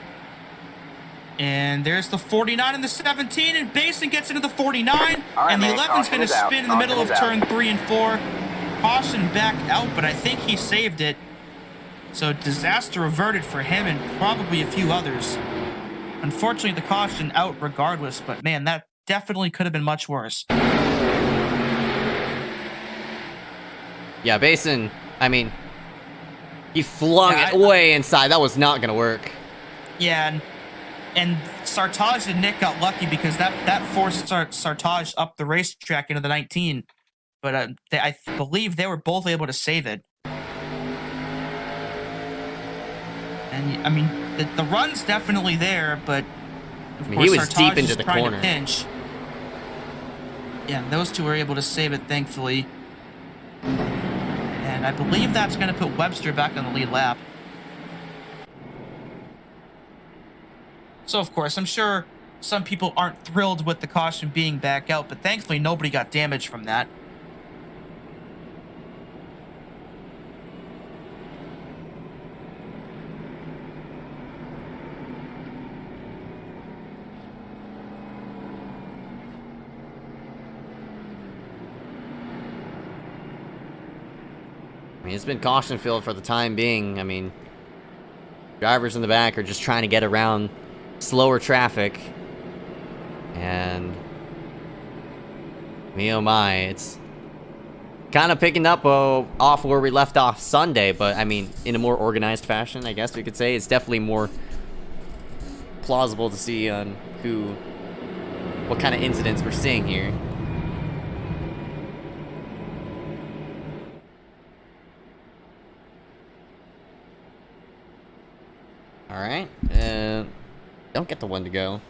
And there's the 49 and the 17, and Basin gets into the 49, right, and the man, 11's going to spin in the middle of turn 3 and 4. Caution back out, but I think he saved it. So disaster averted for him and probably a few others. Unfortunately, the caution out regardless, but man, that definitely could have been much worse. Yeah, Basin, I mean, he flung it way inside. That was not going to work. Yeah, and Sartaj and Nick got lucky because that forced Sartaj up the racetrack into the 19. But I believe they were both able to save it. And, I mean, the run's definitely there, but of course, he was Sartaj deep into is the trying corner. to pinch. Yeah, and those two were able to save it, thankfully. And I believe that's going to put Webster back on the lead lap. So, of course, I'm sure some people aren't thrilled with the caution being back out, but thankfully nobody got damaged from that. I mean, it's been caution-filled for the time being. I mean, drivers in the back are just trying to get around slower traffic. And me oh my, it's kind of picking up off where we left off Sunday, but I mean, in a more organized fashion, I guess we could say. It's definitely more plausible to see on what kind of incidents we're seeing here. All right, don't get the one to go.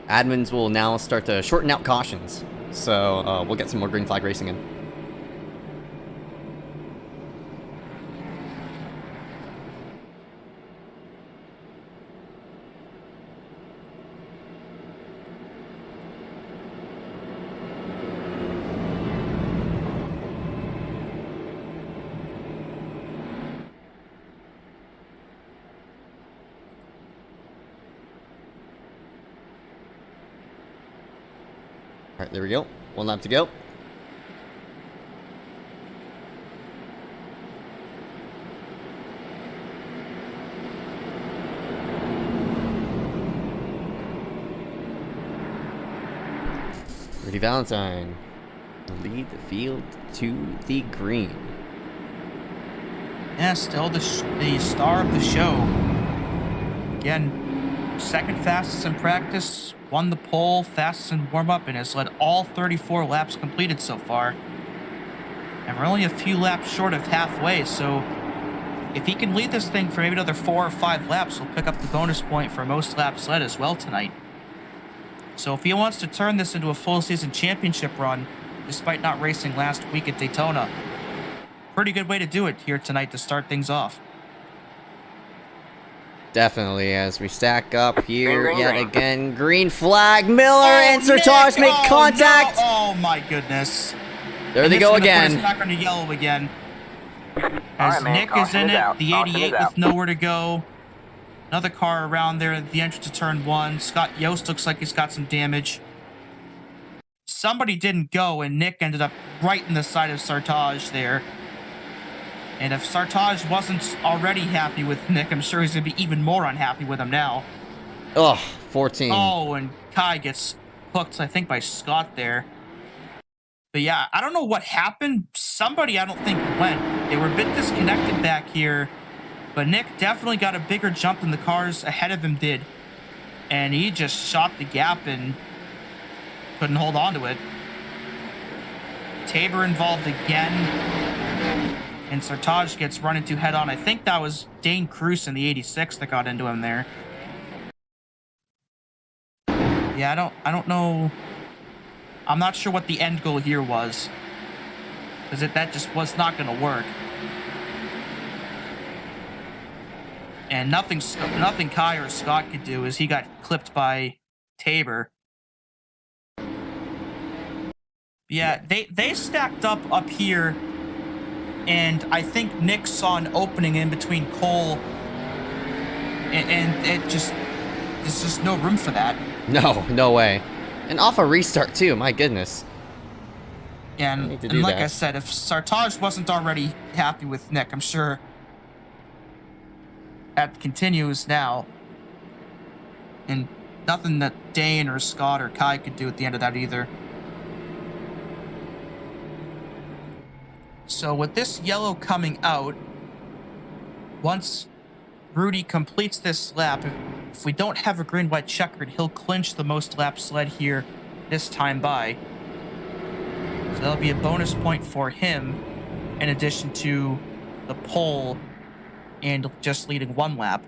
Admins will now start to shorten out cautions, so we'll get some more green flag racing in. All right, there we go. One lap to go. Rudy Valentine lead the field to the green. Yeah, still the star of the show. Again, second fastest in practice, won the pole, fastest in warm-up, and has led all 34 laps completed so far. And we're only a few laps short of halfway, so if he can lead this thing for maybe another 4 or 5 laps, he'll pick up the bonus point for most laps led as well tonight. So if he wants to turn this into a full season championship run, despite not racing last week at Daytona, pretty good way to do it here tonight to start things off. Definitely, as we stack up here yet again. Green flag, Miller and Sertage make contact. No. Oh my goodness. There they go again. It's not going to yellow again. All As right, man, Nick is caution in is it, out. the Caution 88 is out. with nowhere to go. Another car around there at the entrance to turn 1. Scott Yost looks like he's got some damage. Somebody didn't go, and Nick ended up right in the side of Sertage there. And if Sertage wasn't already happy with Nick, I'm sure he's going to be even more unhappy with him now. Ugh, 14. Oh, and Kai gets hooked, I think, by Scott there. But yeah, I don't know what happened. Somebody, I don't think, went. They were a bit disconnected back here. But Nick definitely got a bigger jump than the cars ahead of him did. And he just shot the gap and couldn't hold on to it. Tabor involved again. And Sertage gets run into head-on. I think that was Dane Cruz in the 86 that got into him there. Yeah, I don't know. I'm not sure what the end goal here was. Because that just was not going to work. And nothing Kai or Scott could do as he got clipped by Tabor. Yeah, they stacked up here. And I think Nick saw an opening in between Cole, and there's just no room for that. No way. And off a restart too, my goodness. Yeah, and like I said, if Sertage wasn't already happy with Nick, I'm sure that continues now. And nothing that Dane or Scott or Kai could do at the end of that either. So with this yellow coming out, once Rudy completes this lap, if we don't have a green-white checkered, he'll clinch the most laps led here this time by. So that'll be a bonus point for him, in addition to the pole and just leading 1 lap.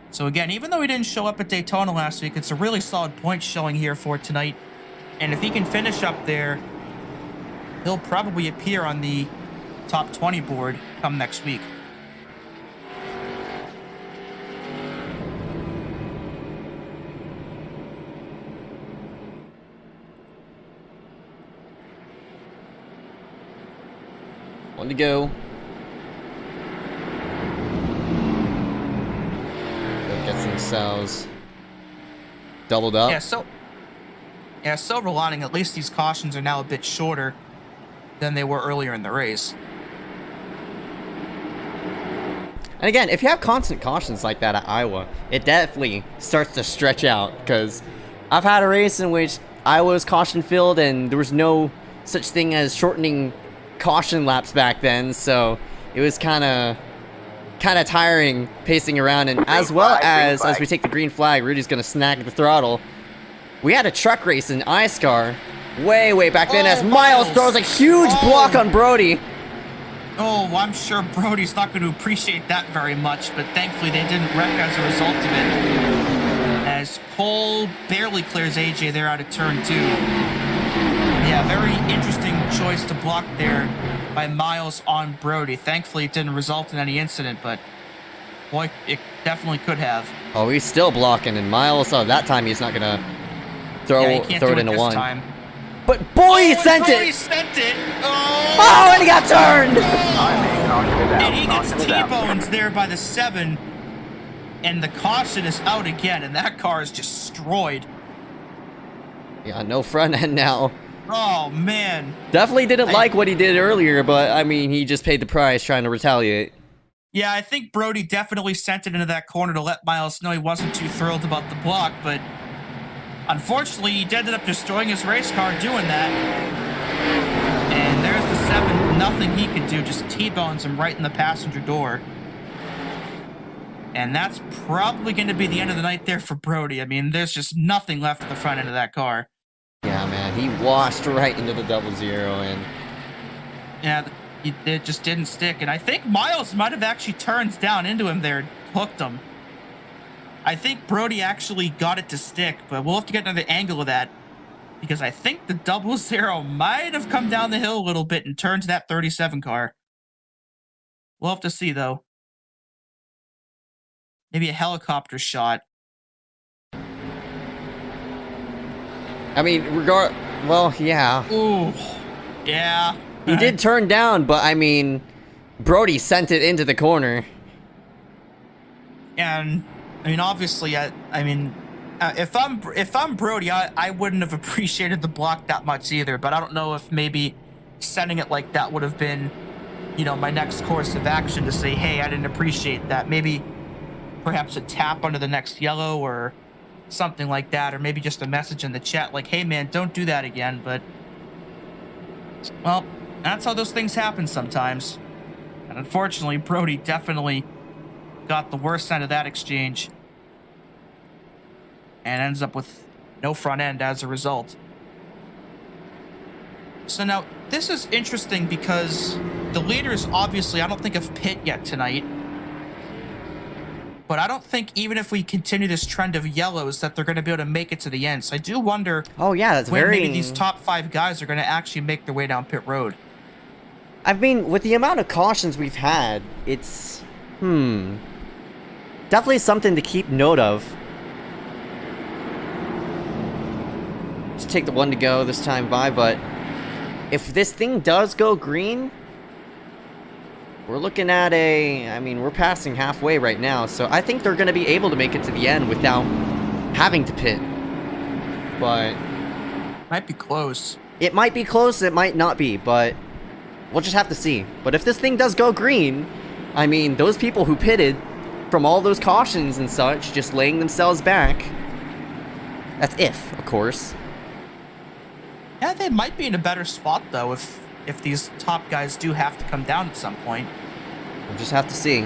So again, even though he didn't show up at Daytona last week, it's a really solid point showing here for tonight. And if he can finish up there, he'll probably appear on the top 20 board come next week. One to go. Gets themselves doubled up. Silver lining, at least these cautions are now a bit shorter than they were earlier in the race. And again, if you have constant cautions like that at Iowa, it definitely starts to stretch out, because I've had a race in which Iowa was caution filled and there was no such thing as shortening caution laps back then, so it was kind of tiring pacing around. And as well as we take the green flag, Rudy's going to snag the throttle. We had a truck race in iScar way back then as Miles throws a huge block on Brody. Oh, I'm sure Brody's not going to appreciate that very much, but thankfully they didn't wreck as a result of it. As Cole barely clears AJ there out of turn 2. Yeah, very interesting choice to block there by Miles on Brody. Thankfully it didn't result in any incident, but boy, it definitely could have. Oh, he's still blocking, and Miles, that time he's not going to throw it into one. Time. But boy, he sent Brody it! sent it! Oh, and he got turned! And he gets T-bones there by the 7, and the caution is out again, and that car is destroyed. Yeah, no front end now. Oh, man. Definitely didn't like what he did earlier, but, I mean, he just paid the price trying to retaliate. Yeah, I think Brody definitely sent it into that corner to let Miles know he wasn't too thrilled about the block, but unfortunately, he ended up destroying his race car doing that. And there's the 7. Nothing he could do, just T-bones him right in the passenger door. And that's probably going to be the end of the night there for Brody. I mean, there's just nothing left at the front end of that car. Yeah, man, he washed right into the 00, and yeah, it just didn't stick. And I think Miles might have actually turned down into him there, hooked him. I think Brody actually got it to stick, but we'll have to get another angle of that, because I think the 00 might have come down the hill a little bit and turned to that 37 car. We'll have to see, though. Maybe a helicopter shot. I mean, well, yeah. Ooh, yeah. He did turn down, but I mean, Brody sent it into the corner. And I mean, obviously, if I'm Brody, I wouldn't have appreciated the block that much either. But I don't know if maybe sending it like that would have been, my next course of action to say, hey, I didn't appreciate that. Maybe perhaps a tap under the next yellow or something like that, or maybe just a message in the chat like, hey man, don't do that again. But well, that's how those things happen sometimes. And unfortunately, Brody definitely got the worst end of that exchange and ends up with no front end as a result. So now this is interesting because the leaders obviously I don't think have pit yet tonight. But I don't think even if we continue this trend of yellows that they're going to be able to make it to the end. So I do wonder that's when maybe these top 5 guys are going to actually make their way down pit road. I mean, with the amount of cautions we've had, it's definitely something to keep note of. Just take the 1 to go this time by, but if this thing does go green, we're looking at we're passing halfway right now, so I think they're going to be able to make it to the end without having to pit. But might be close. It might be close, it might not be, but we'll just have to see. But if this thing does go green, I mean, those people who pitted from all those cautions and such, just laying themselves back, that's if, of course. Yeah, they might be in a better spot, though, if these top guys do have to come down at some point. We'll just have to see.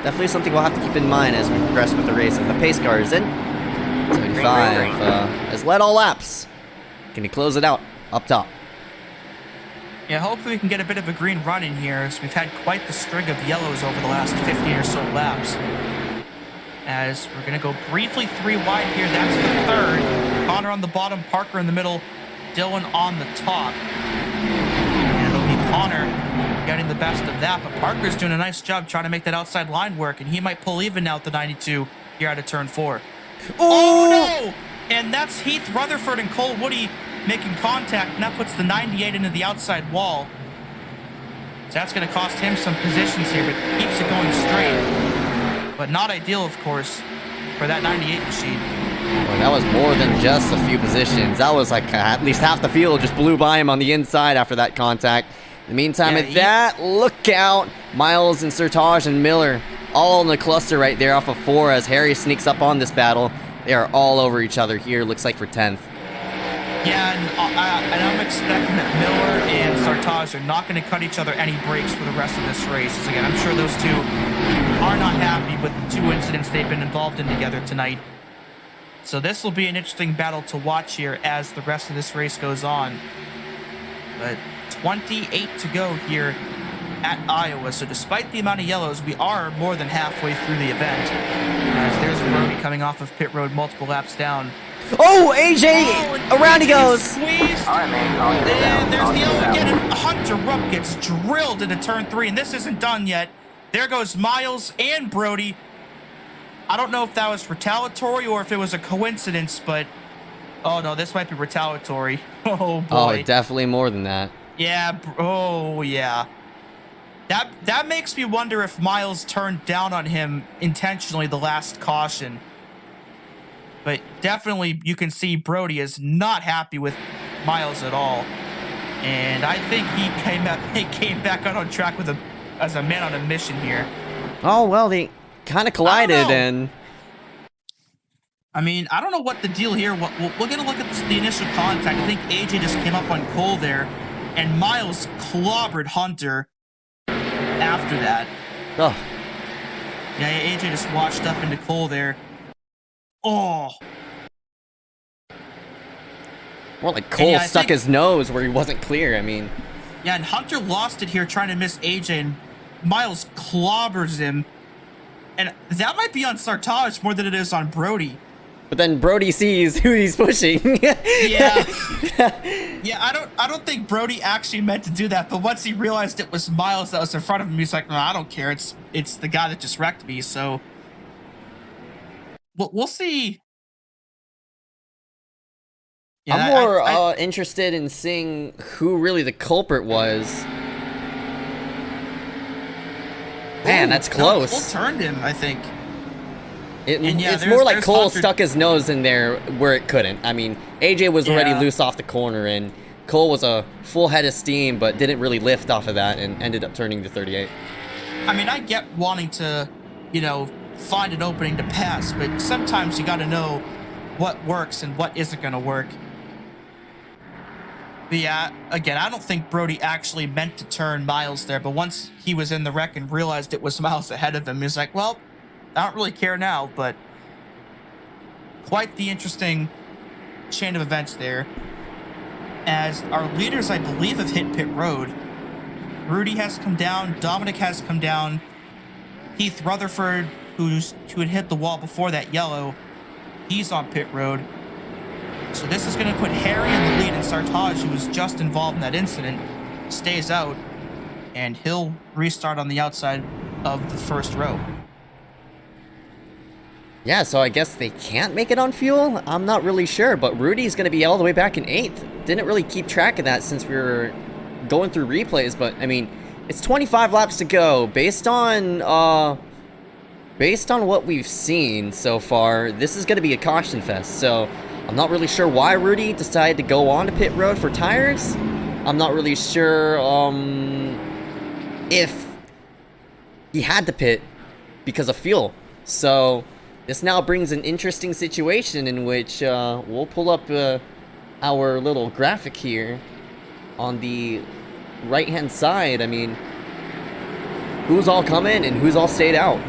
Definitely something we'll have to keep in mind as we progress with the race. As the pace car is in. 75 has led all laps. Can he close it out up top? Yeah, hopefully we can get a bit of a green run in here, as we've had quite the string of yellows over the last 15 or so laps. As we're going to go briefly 3 wide here. That's the 3rd. Connor on the bottom, Parker in the middle, Dylan on the top. And it'll be Connor getting the best of that, but Parker's doing a nice job trying to make that outside line work, and he might pull even now at the 92 here out of turn 4. Oh no! And that's Heath Rutherford and Cole Woody making contact, and that puts the 98 into the outside wall. So that's going to cost him some positions here, but keeps it going straight. But not ideal, of course, for that 98 machine. Well, that was more than just a few positions. That was like at least half the field just blew by him on the inside after that contact. In the meantime, at that, look out. Miles and Sertage and Miller all in the cluster right there off of 4 as Harry sneaks up on this battle. They are all over each other here, looks like for 10th. Yeah, and I'm expecting that Miller and Sertage are not going to cut each other any breaks for the rest of this race. As again, I'm sure those two are not happy with the 2 incidents they've been involved in together tonight. So this will be an interesting battle to watch here as the rest of this race goes on. But 28 to go here at Iowa. So despite the amount of yellows, we are more than halfway through the event. As there's Brody coming off of pit road multiple laps down. Oh, AJ! Around he goes! Squeezed. All right, man. And there's the yellow again. And Hunter Rupp gets drilled into turn 3, and this isn't done yet. There goes Miles and Brody. I don't know if that was retaliatory or if it was a coincidence, but... Oh, no, this might be retaliatory. Oh, boy. Oh, definitely more than that. Yeah, oh, yeah. That makes me wonder if Miles turned down on him intentionally the last caution. But definitely you can see Brody is not happy with Miles at all. And I think he came back out on track with as a man on a mission here. Oh, well, they kind of collided and... I mean, I don't know what the deal here. We're going to look at the initial contact. I think AJ just came up on Cole there, and Miles clobbered Hunter after that. Oh. Yeah, AJ just washed up into Cole there. Oh. More like Cole stuck his nose where he wasn't clear, I mean. Yeah, and Hunter lost it here trying to miss AJ, and Miles clobbers him. And that might be on Sertage more than it is on Brody. But then Brody sees who he's pushing. Yeah. Yeah, I don't think Brody actually meant to do that, but once he realized it was Miles that was in front of him, he's like, no, I don't care. It's the guy that just wrecked me, so we'll see. Yeah, I'm more interested in seeing who really the culprit was. Man, that's close. Cole turned him, I think. It's more like Cole stuck his nose in there where it couldn't. I mean, AJ was already loose off the corner, and Cole was a full head of steam, but didn't really lift off of that and ended up turning to 38. I mean, I get wanting to, find an opening to pass, but sometimes you got to know what works and what isn't going to work. But yeah, again, I don't think Brody actually meant to turn Miles there, but once he was in the wreck and realized it was Miles ahead of him, he was like, well, I don't really care now, but quite the interesting chain of events there. As our leaders, I believe, have hit pit road. Rudy has come down, Dominic has come down, Heath Rutherford, who had hit the wall before that yellow, he's on pit road. So this is going to put Harry in the lead, and Sertage, who was just involved in that incident, stays out, and he'll restart on the outside of the first row. Yeah, so I guess they can't make it on fuel? I'm not really sure, but Rudy's going to be all the way back in 8th. Didn't really keep track of that since we were going through replays, but, I mean, it's 25 laps to go. Based on what we've seen so far, this is going to be a caution fest, so I'm not really sure why Rudy decided to go on to pit road for tires. I'm not really sure if he had to pit because of fuel. So this now brings an interesting situation in which we'll pull up our little graphic here on the right-hand side. I mean, who's all come in and who's all stayed out.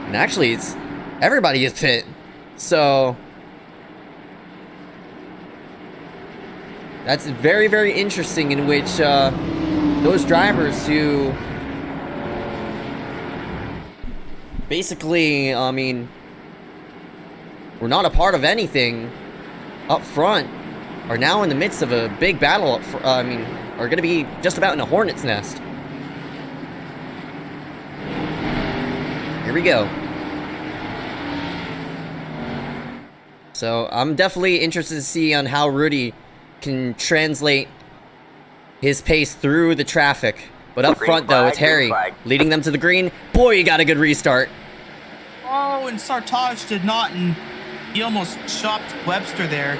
And actually, it's everybody is pit. So that's very, very interesting, in which those drivers who basically, I mean, were not a part of anything up front are now in the midst of a big battle are going to be just about in a hornet's nest. Here we go. So I'm definitely interested to see on how Rudy can translate his pace through the traffic. But up Green front, though, flag, it's green Harry flag. leading them to the green. Boy, you got a good restart. Oh, and Sartaj did not, and he almost chopped Webster there.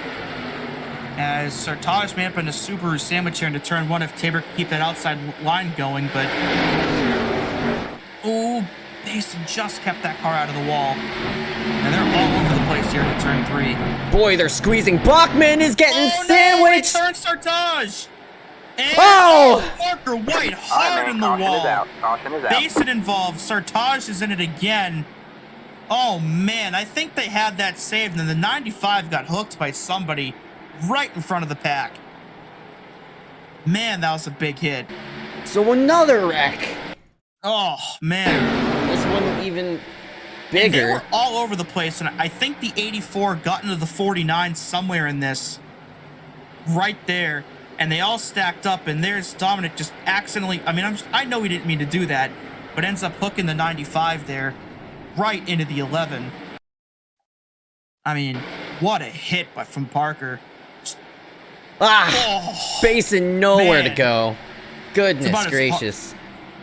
As Sartaj may have been a Subaru sandwich here into turn 1 if Tabor could keep that outside line going, but... Oh, Basin just kept that car out of the wall. And they're all over the place here into turn 3. Boy, they're squeezing. Bachman is getting Oh, sandwiched. no, they turned Sartaj! And Oh! Parker White All hard right, in man, the caution is wall. out. Caution is out. Basin involved. Sartaj is in it again. Oh, man. I think they had that saved, and then the 95 got hooked by somebody right in front of the pack. Man, that was a big hit. So another wreck. Oh, man. This one even They bigger. were all over the place, and I think the 84 got into the 49 somewhere in this. Right there. And they all stacked up, and there's Dominic just accidentally... I mean, I know he didn't mean to do that, but ends up hooking the 95 there right into the 11. I mean, what a hit from Parker. Ah, Basin nowhere to man. go. Goodness It's about as gracious.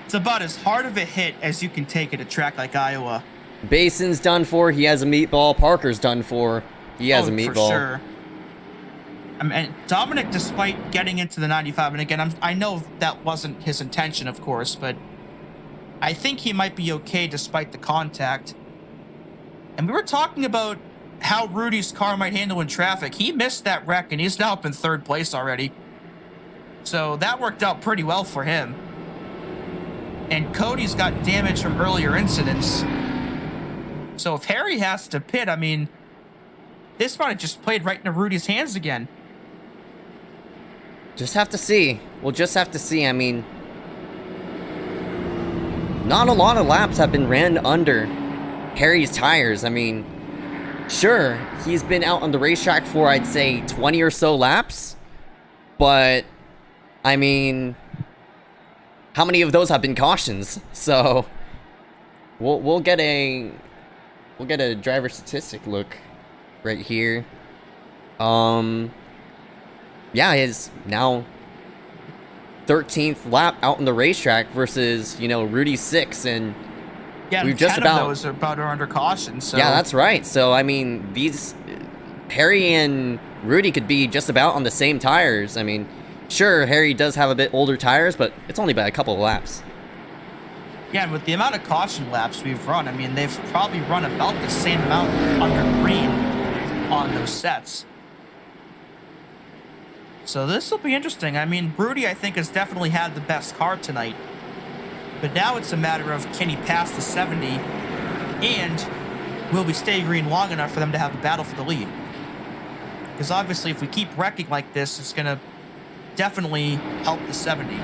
It's about as hard of a hit as you can take at a track like Iowa. Basin's done for. He has a meatball. Parker's done for. He has a For meatball. sure. And Dominic, despite getting into the 95, and again, I know that wasn't his intention, of course, but I think he might be okay despite the contact. And we were talking about how Rudy's car might handle in traffic. He missed that wreck, and he's now up in 3rd place already. So that worked out pretty well for him. And Cody's got damage from earlier incidents. So if Harry has to pit, I mean, this might have just played right into Rudy's hands again. Just have to see. We'll just have to see. I mean, not a lot of laps have been ran under Harry's tires. I mean, sure, he's been out on the racetrack for, I'd say, 20 or so laps. But, I mean, how many of those have been cautions? So, we'll get a driver statistic look right here. Yeah, his now 13th lap out in the racetrack versus, you know, Rudy's 6th, and Yeah, we've just 10 about of those are under caution. So yeah, that's right. So I mean, these Harry and Rudy could be just about on the same tires. I mean, sure, Harry does have a bit older tires, but it's only by a couple of laps. Yeah, and with the amount of caution laps we've run, I mean, they've probably run about the same amount under green on those sets. So this will be interesting. I mean, Rudy, I think, has definitely had the best car tonight. But now it's a matter of, can he pass the 70? And will we stay green long enough for them to have a battle for the lead? Because obviously, if we keep wrecking like this, it's going to definitely help the 70.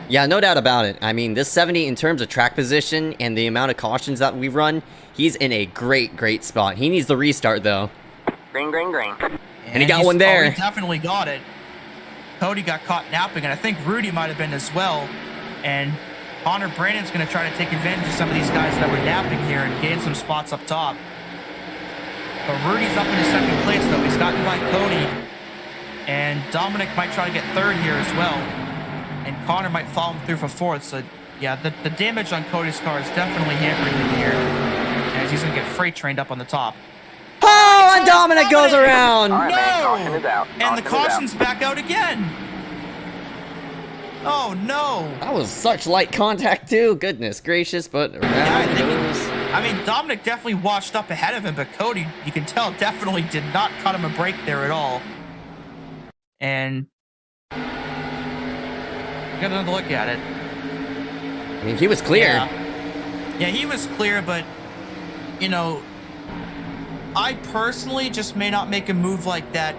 Yeah, no doubt about it. I mean, this 70 in terms of track position and the amount of cautions that we run, he's in a great spot. He needs the restart, though. Green, green, green. And he got one there. Oh, he definitely got it. Cody got caught napping, and I think Rudy might have been as well. And Connor Brandon's going to try to take advantage of some of these guys that were napping here and gain some spots up top. But Rudy's up into 2nd place, though. He's gotten by Cody. And Dominic might try to get 3rd here as well. And Connor might follow him through for 4th. So, yeah, the damage on Cody's car is definitely hampering him here, as he's going to get freight trained up on the top. Oh, and Dominic goes around. All right, man, No! caution is out. And the Caution is out. caution's back out again. Oh, no. That was such light contact, too. Goodness gracious, but around I it think goes. I mean, Dominic definitely washed up ahead of him, but Cody, you can tell, definitely did not cut him a break there at all. And get another look at it. I mean, he was clear. Yeah, he was clear, but, you know, I personally just may not make a move like that,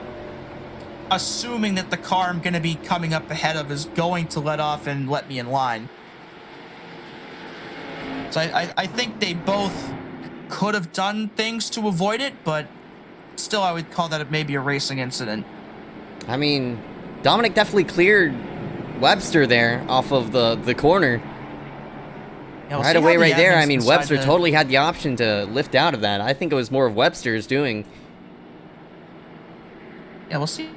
assuming that the car I'm going to be coming up ahead of is going to let off and let me in line. So I think they both could have done things to avoid it, but still I would call that maybe a racing incident. I mean, Dominic definitely cleared Webster there off of the corner. Yeah, we'll Right see away, how the right there. I admins mean, decide Webster to- totally had the option to lift out of that. I think it was more of Webster's doing. Yeah, we'll see.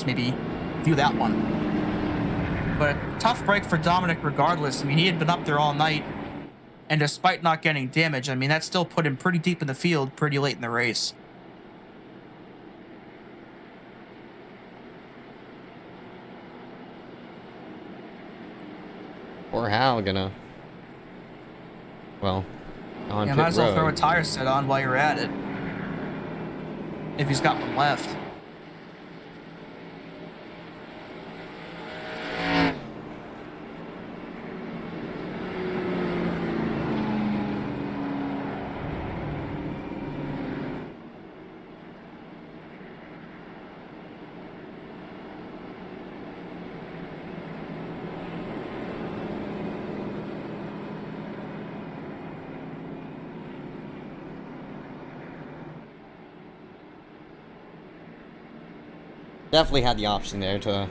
Maybe view that one. But a tough break for Dominic regardless. I mean, he had been up there all night, and despite not getting damage, I mean, that still put him pretty deep in the field pretty late in the race. Or Hal gonna, well, on Yeah, pit might as well road. throw a tire set on while you're at it. If he's got one left. Definitely had the option there to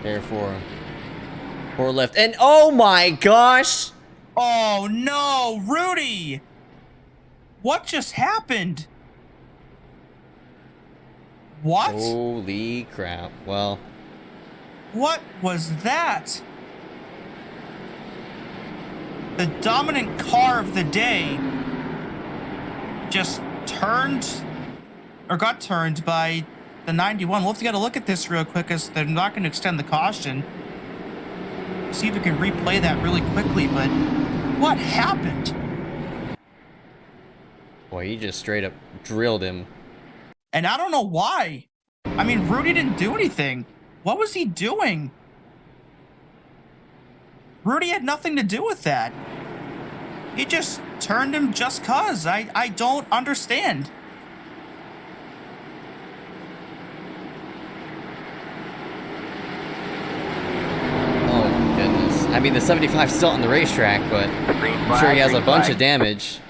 there for left. And oh my gosh! Oh no, Rudy! What just happened? What? Holy crap. Well, What was that? The dominant car of the day just turned, or got turned by the 91. We'll have to get a look at this real quick as they're not going to extend the caution. See if we can replay that really quickly, but what happened? boy, he just straight up drilled him. And I don't know why. I mean, Rudy didn't do anything. What was he doing? Rudy had nothing to do with that. He just turned him just cause. I don't understand. Oh goodness. I mean, the 75's still on the racetrack, but I'm sure he has a bunch of damage.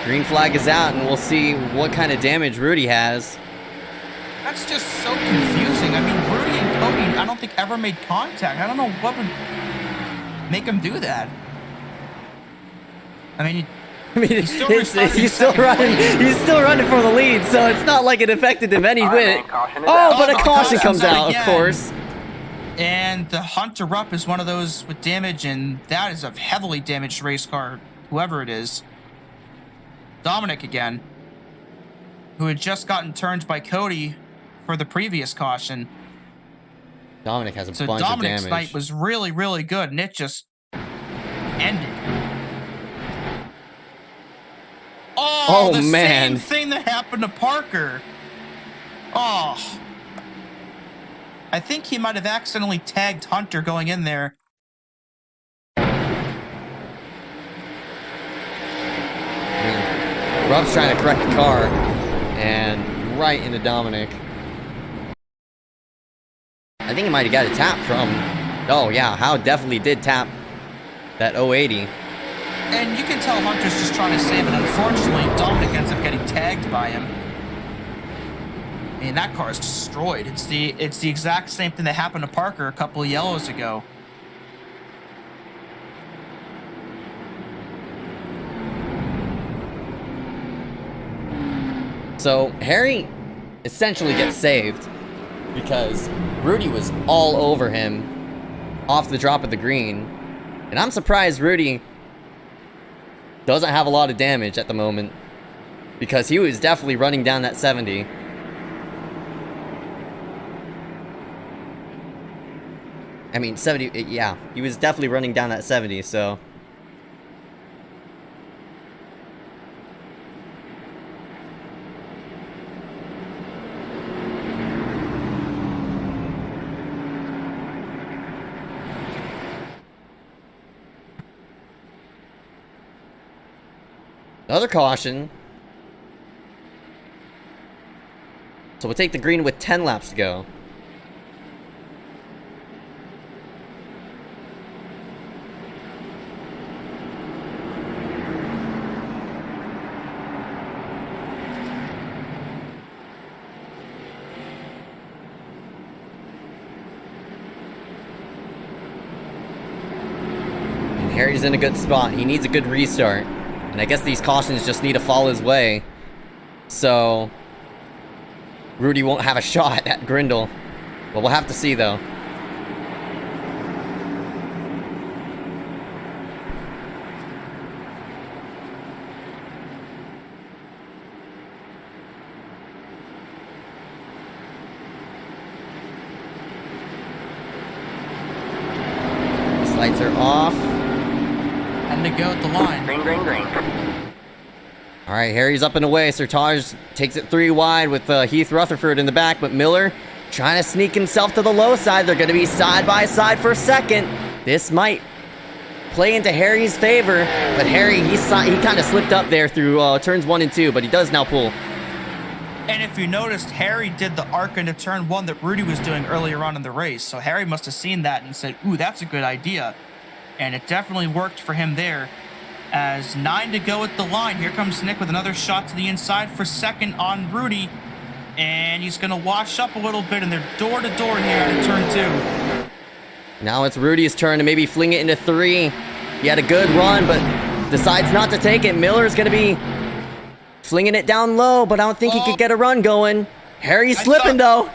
Green flag is out, and we'll see what kind of damage Rudy has. That's just so confusing. I mean, Rudy and Cody, I don't think ever made contact. I don't know what would make him do that. I mean, he's still running for the lead, so it's not like it affected him any bit. Oh, but a caution comes out, of course. And the Hunter Up is one of those with damage, and that is a heavily damaged race car, whoever it is. Dominic again, who had just gotten turned by Cody for the previous caution. Dominic has a bunch of damage. So Dominic's night was really, really good, and it just ended. Oh, the man. same thing that happened to Parker. Oh. I think he might have accidentally tagged Hunter going in there. Rob's trying to correct the car, and right into Dominic. I think he might have got a tap from... Oh, yeah, Howe definitely did tap that 080. And you can tell Hunter's just trying to save it. Unfortunately, Dominic ends up getting tagged by him. I mean, that car is destroyed. It's the exact same thing that happened to Parker a couple of yellows ago. So, Harry essentially gets saved because Rudy was all over him off the drop of the green. And I'm surprised Rudy doesn't have a lot of damage at the moment because he was definitely running down that 70. I mean, 70, yeah, he was definitely running down that 70, so... Another caution. So we'll take the green with 10 laps to go. Harry's in a good spot. He needs a good restart. And I guess these cautions just need to fall his way. So Rudy won't have a shot at Grindle. But we'll have to see, though. Lights are off. And to go at the line. Green, green, green. All right, Harry's up and away. Sertage takes it 3 wide with Heath Rutherford in the back, but Miller trying to sneak himself to the low side. They're going to be side by side for a second. This might play into Harry's favor, but Harry, he kind of slipped up there through turns 1 and 2, but he does now pull. And if you noticed, Harry did the arc into turn 1 that Rudy was doing earlier on in the race. So Harry must have seen that and said, ooh, that's a good idea. And it definitely worked for him there. As 9 to go at the line. Here comes Nick with another shot to the inside for second on Rudy. And he's going to wash up a little bit, and they're door to door here in turn 2. Now it's Rudy's turn to maybe fling it into 3. He had a good run, but decides not to take it. Miller's going to be flinging it down low, but I don't think he could get a run going. Harry's slipping, though.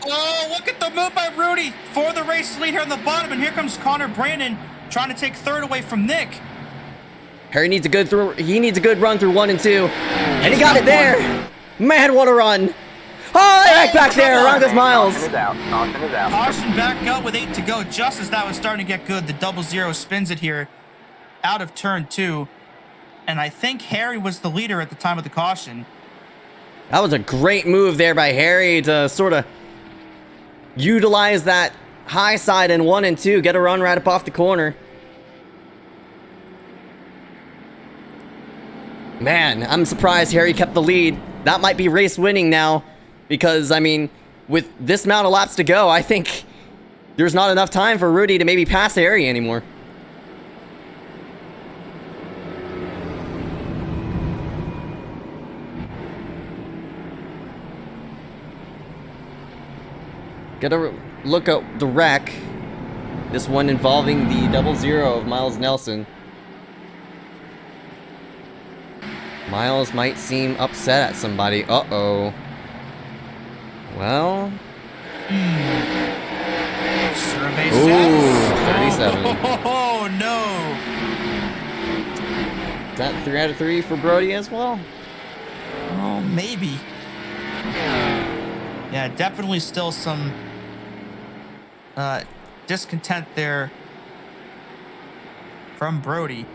Oh, look at the move by Rudy for the race lead here on the bottom. And here comes Connor Brandon trying to take third away from Nick. Harry needs a good run through 1 and 2. And he got it there. Man, what a run. Oh, right back there. Around goes Miles. Caution is out. Caution is out. Caution back up with 8 to go. Just as that was starting to get good, the 0-0 spins it here out of turn 2. And I think Harry was the leader at the time of the caution. That was a great move there by Harry to sort of utilize that high side in 1 and 2. Get a run right up off the corner. Man, I'm surprised Harry kept the lead. That might be race winning now. Because, I mean, with this amount of laps to go, I think there's not enough time for Rudy to maybe pass Harry anymore. Gotta look at the wreck. This one involving the 0-0 of Miles Nelson. Miles might seem upset at somebody. Uh-oh. Well. Survey Ooh, 37. Oh, no. Is that 3 out of 3 for Brody as well? Oh, maybe. Yeah, definitely still some discontent there from Brody.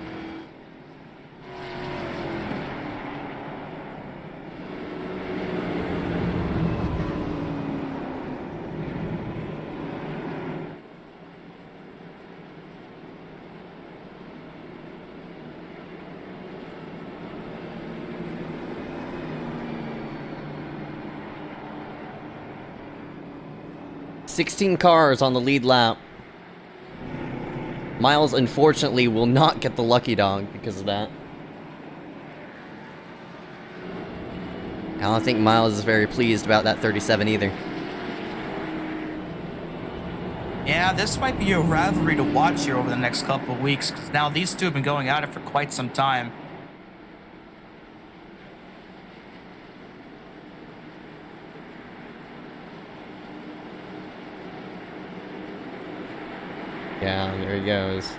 $16 cars on the lead lap. Miles, unfortunately, will not get the lucky dog because of that. I don't think Miles is very pleased about that 37 either. Yeah, this might be a rivalry to watch here over the next couple of weeks, because now these two have been going at it for quite some time. Yeah, there he goes.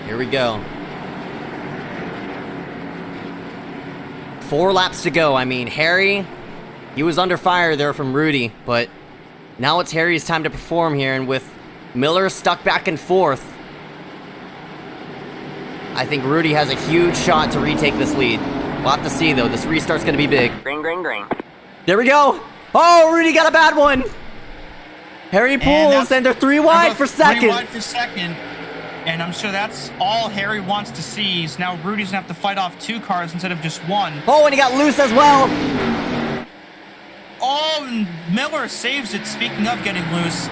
Here we go. 4 laps to go. I mean, Harry, he was under fire there from Rudy, but now it's Harry's time to perform here, and with Miller stuck back and forth, I think Rudy has a huge shot to retake this lead. We'll have to see, though. This restart's going to be big. Green, green, green. There we go. Oh, Rudy got a bad one. Harry pulls, and they're 3 wide for second. 3 wide for second. And I'm sure that's all Harry wants to see. Is now Rudy's going to have to fight off 2 cars instead of just 1. Oh, and he got loose as well. Oh, and Miller saves it, speaking of getting loose.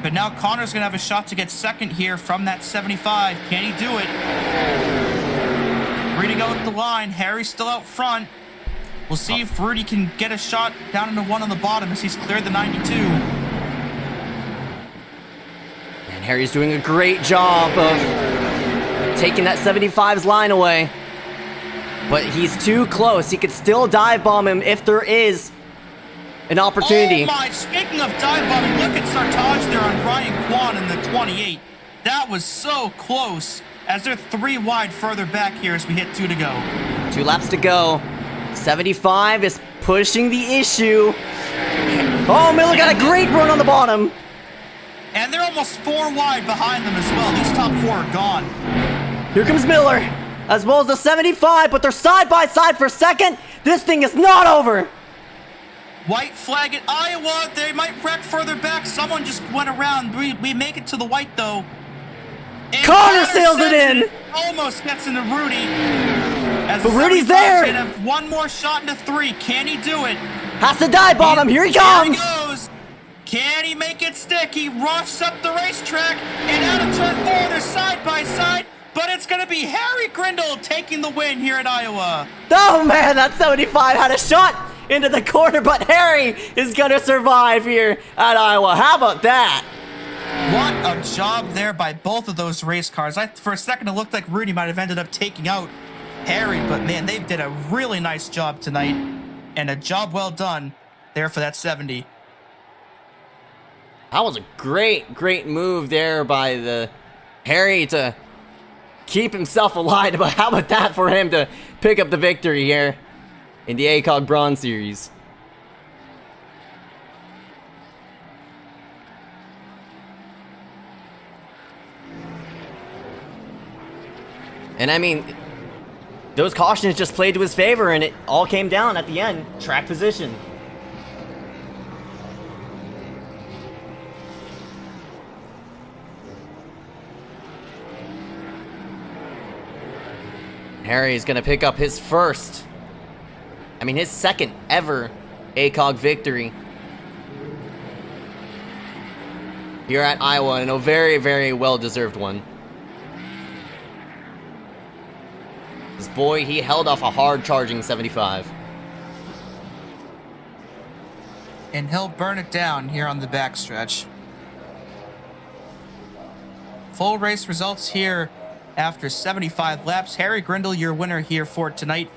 But now Connor's going to have a shot to get second here from that 75. Can he do it? Reading out the line. Harry's still out front. We'll see if Rudy can get a shot down into one on the bottom as he's cleared the 92. And Harry's doing a great job of taking that 75's line away. But he's too close. He could still dive bomb him if there is an opportunity. Oh my, speaking of dive bombing, look at Sartaj there on Ryan Kwan in the 28. That was so close as they're 3 wide further back here as we hit 2 to go. 2 laps to go. 75 is pushing the issue. Oh, Miller got a great run on the bottom. And they're almost 4 wide behind them as well. These top 4 are gone. Here comes Miller, as well as the 75, but they're side by side for second. This thing is not over. White flag at Iowa. They might wreck further back. Someone just went around. We make it to the white, though. And Connor sails it in. Almost gets into Rudy. As But Rudy's there. Gonna have one more shot into 3. Can he do it? Has to dive bomb him. Here he comes. Here he goes. Can he make it stick? He rushes up the racetrack and out of turn 4. They're side by side. But it's going to be Harry Grindle taking the win here at Iowa. Oh, man, that 75 had a shot into the corner, but Harry is going to survive here at Iowa. How about that? What a job there by both of those race cars. For a second, it looked like Rudy might have ended up taking out Harry, but man, they did a really nice job tonight, and a job well done there for that 70. That was a great move there by the Harry to keep himself alive. But how about that for him to pick up the victory here in the ACOG Bronze Series? And I mean, those cautions just played to his favor, and it all came down at the end. Track position. Harry is going to pick up his his second ever ACOG victory here at Iowa, and a very well-deserved one. This boy, he held off a hard-charging 75. And he'll burn it down here on the backstretch. Full race results here after 75 laps. Harry Grindle, your winner here for tonight.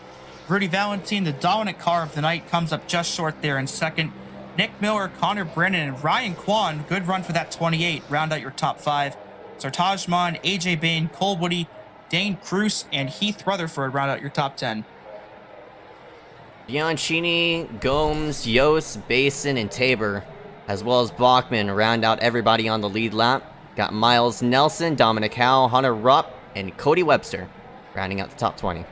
Rudy Valentine, the dominant car of the night, comes up just short there in second. Nick Miller, Connor Brennan, and Ryan Kwan, good run for that 28. Round out your top 5. Sartaj Mon, AJ Bain, Cole Woody, Dane Cruz, and Heath Rutherford round out your top 10. Bianchini, Gomes, Yost, Basin, and Tabor, as well as Bachman, round out everybody on the lead lap. Got Miles Nelson, Dominic Howe, Hunter Rupp, and Cody Webster, rounding out the top 20.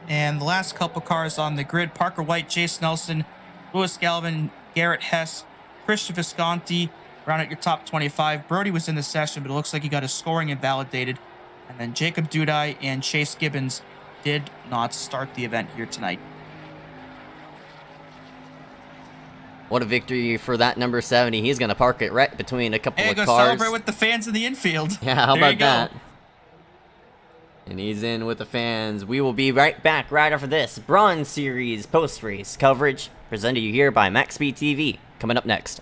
And the last couple cars on the grid, Parker White, Jace Nelson, Louis Galvin, Garrett Hess, Christian Visconti, round out your top 25. Brody was in the session, but it looks like he got his scoring invalidated. And then Jacob Dudai and Chase Gibbons did not start the event here tonight. What a victory for that number 70. He's going to park it right between a couple of go cars. Celebrate with the fans in the infield. Yeah, how There about you go. that? And he's in with the fans. We will be right back right after this Bronze Series post-race coverage presented to you here by Maxspeedtv. Coming up next.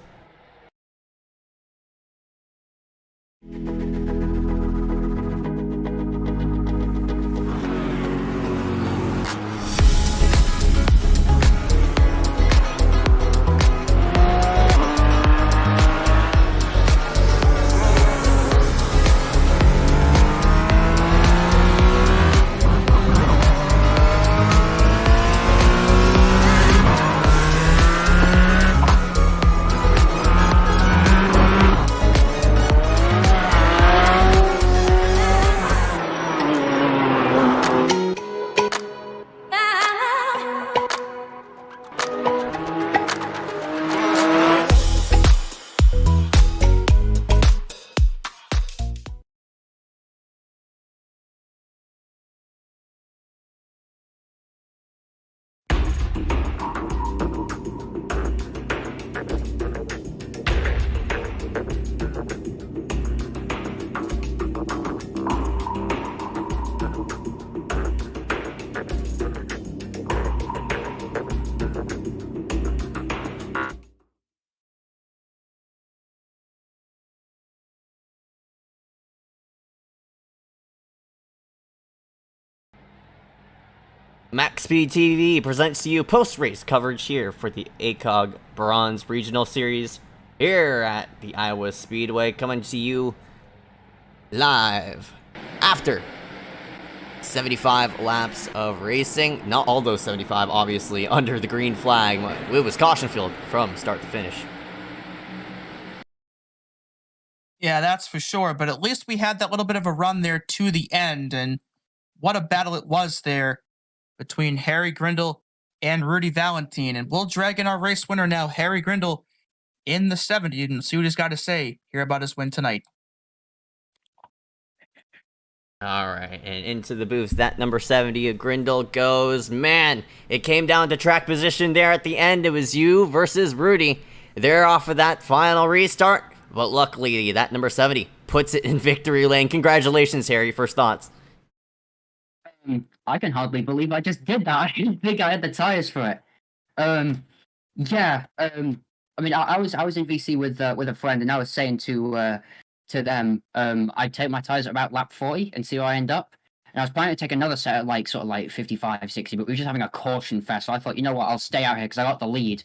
Maxspeedtv presents to you post-race coverage here for the ACOG Bronze Regional Series here at the Iowa Speedway, coming to you live after 75 laps of racing. Not all those 75, obviously, under the green flag. It was caution field from start to finish. Yeah, that's for sure. But at least we had that little bit of a run there to the end. And what a battle it was there between Harry Grindle and Rudy Valentine. And we'll drag in our race winner now, Harry Grindle, in the 70, and see what he's got to say here about his win tonight. All right, and into the booth, that number 70 of Grindle goes. Man, it came down to track position there at the end. It was you versus Rudy. They're off of that final restart, but luckily that number 70 puts it in victory lane. Congratulations, Harry. First thoughts? I can hardly believe I just did that. I didn't think I had the tires for it. Yeah. I mean, I was in VC with a friend, and I was saying to them, I'd take my tires at about lap 40 and see where I end up. And I was planning to take another set at like 55, 60, but we were just having a caution fest. So I thought, you know what, I'll stay out here because I got the lead.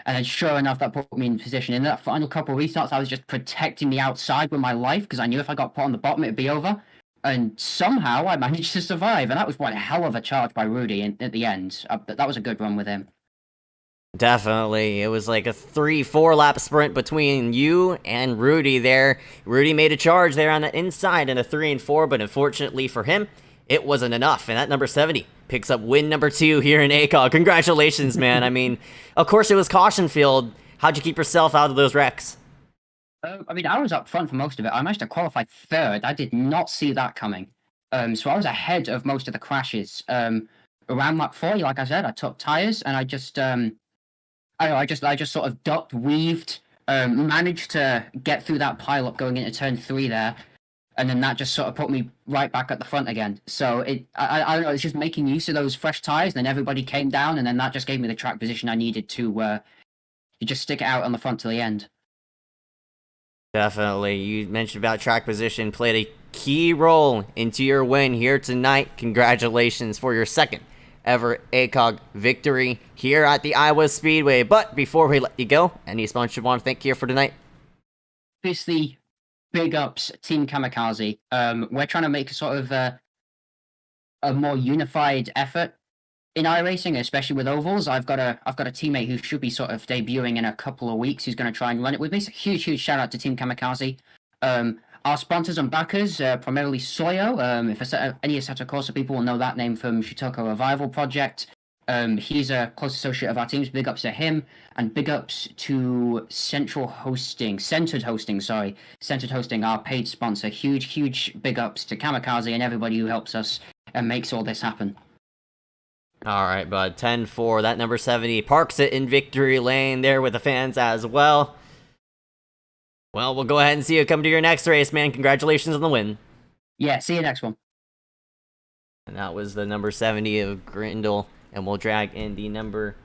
And then sure enough, that put me in position. In that final couple of restarts, I was just protecting the outside with my life because I knew if I got put on the bottom, it'd be over. And somehow I managed to survive. And that was one hell of a charge by Rudy at the end. That was a good run with him. Definitely. It was like a 3-4 lap sprint between you and Rudy there. Rudy made a charge there on the inside in a 3 and 4, but unfortunately for him, it wasn't enough. And that number 70 picks up win number 2 here in ACOG. Congratulations, man. I mean, of course it was caution field. How'd you keep yourself out of those wrecks? I mean, I was up front for most of it. I managed to qualify third. I did not see that coming. So I was ahead of most of the crashes. Around lap 40, like I said, I took tires and I just sort of ducked, weaved, managed to get through that pileup going into turn 3 there, and then that just sort of put me right back at the front again. So I don't know, it's just making use of those fresh tires. Then everybody came down, and then that just gave me the track position I needed to just stick it out on the front to the end. Definitely. You mentioned about track position played a key role into your win here tonight. Congratulations for your second ever ACOG victory here at the Iowa Speedway. But before we let you go, any sponsor you want to thank here for tonight? Obviously, big ups Team Kamikaze. We're trying to make a sort of a more unified effort in iRacing, especially with ovals. I've got a teammate who should be sort of debuting in a couple of weeks who's going to try and run it with me. So huge shout out to Team Kamikaze. Our sponsors and backers, primarily Soyo. If any Assetto Corsa people will know that name from Shutoko Revival Project. He's a close associate of our teams. Big ups to him, and big ups to Centered Hosting, our paid sponsor. Huge big ups to Kamikaze and everybody who helps us and makes all this happen. All right, bud. 10-4. That number 70 parks it in victory lane there with the fans as well. Well, we'll go ahead and see you come to your next race, man. Congratulations on the win. Yeah, see you next one. And that was the number 70 of Grindle. And we'll drag in the number...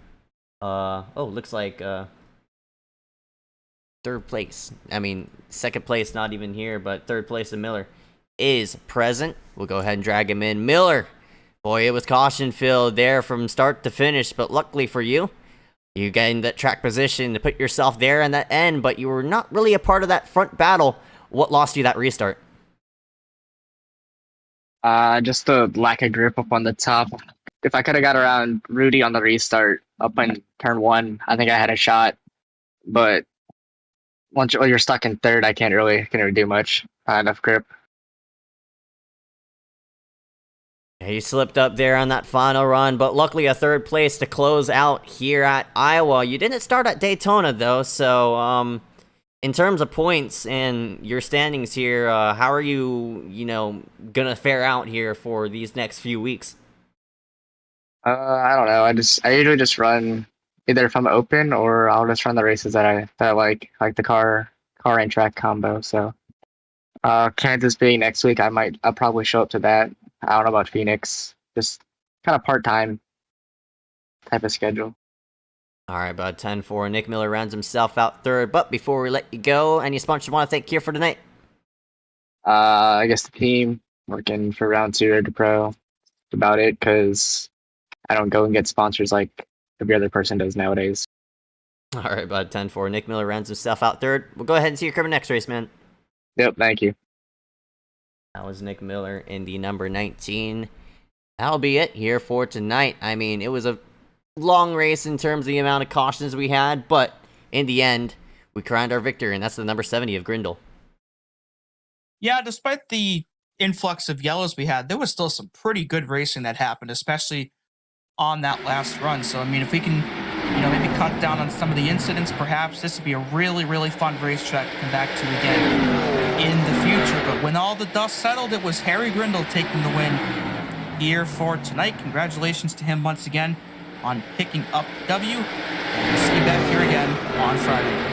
looks like... third place. I mean, second place not even here, but third place of Miller is present. We'll go ahead and drag him in. Miller! Boy, it was caution filled there from start to finish, but luckily for you, you gained that track position to put yourself there in that end, but you were not really a part of that front battle. What lost you that restart? Just the lack of grip up on the top. If I could have got around Rudy on the restart up in turn 1, I think I had a shot. But once you're stuck in third, I can't really do much. I had enough grip. He slipped up there on that final run, but luckily a third place to close out here at Iowa. You didn't start at Daytona, though, so in terms of points and your standings here, how are you, gonna fare out here for these next few weeks? I don't know. I usually just run either if I'm open or I'll just run the races that I like the car and track combo. So Kansas being next week, I'll probably show up to that. I don't know about Phoenix. Just kind of part-time type of schedule. All right, bud. 10-4. Nick Miller rounds himself out third. But before we let you go, any sponsors you want to thank here for tonight? I guess the team working for round 2 to pro. That's about it, because I don't go and get sponsors like every other person does nowadays. All right, bud. 10-4. Nick Miller rounds himself out third. We'll go ahead and see your next race, man. Yep, thank you. That was Nick Miller in the number 19. That'll be it here for tonight. I mean, it was a long race in terms of the amount of cautions we had, but in the end, we crowned our victor, and that's the number 70 of Grindle. Yeah, despite the influx of yellows we had, there was still some pretty good racing that happened, especially on that last run. So, I mean, if we can, maybe cut down on some of the incidents, perhaps this would be a really, really fun racetrack to come back to again in the future. But when all the dust settled, it was Harry Grindle taking the win here for tonight. Congratulations to him once again on picking up the W. And we'll see you back here again on Friday.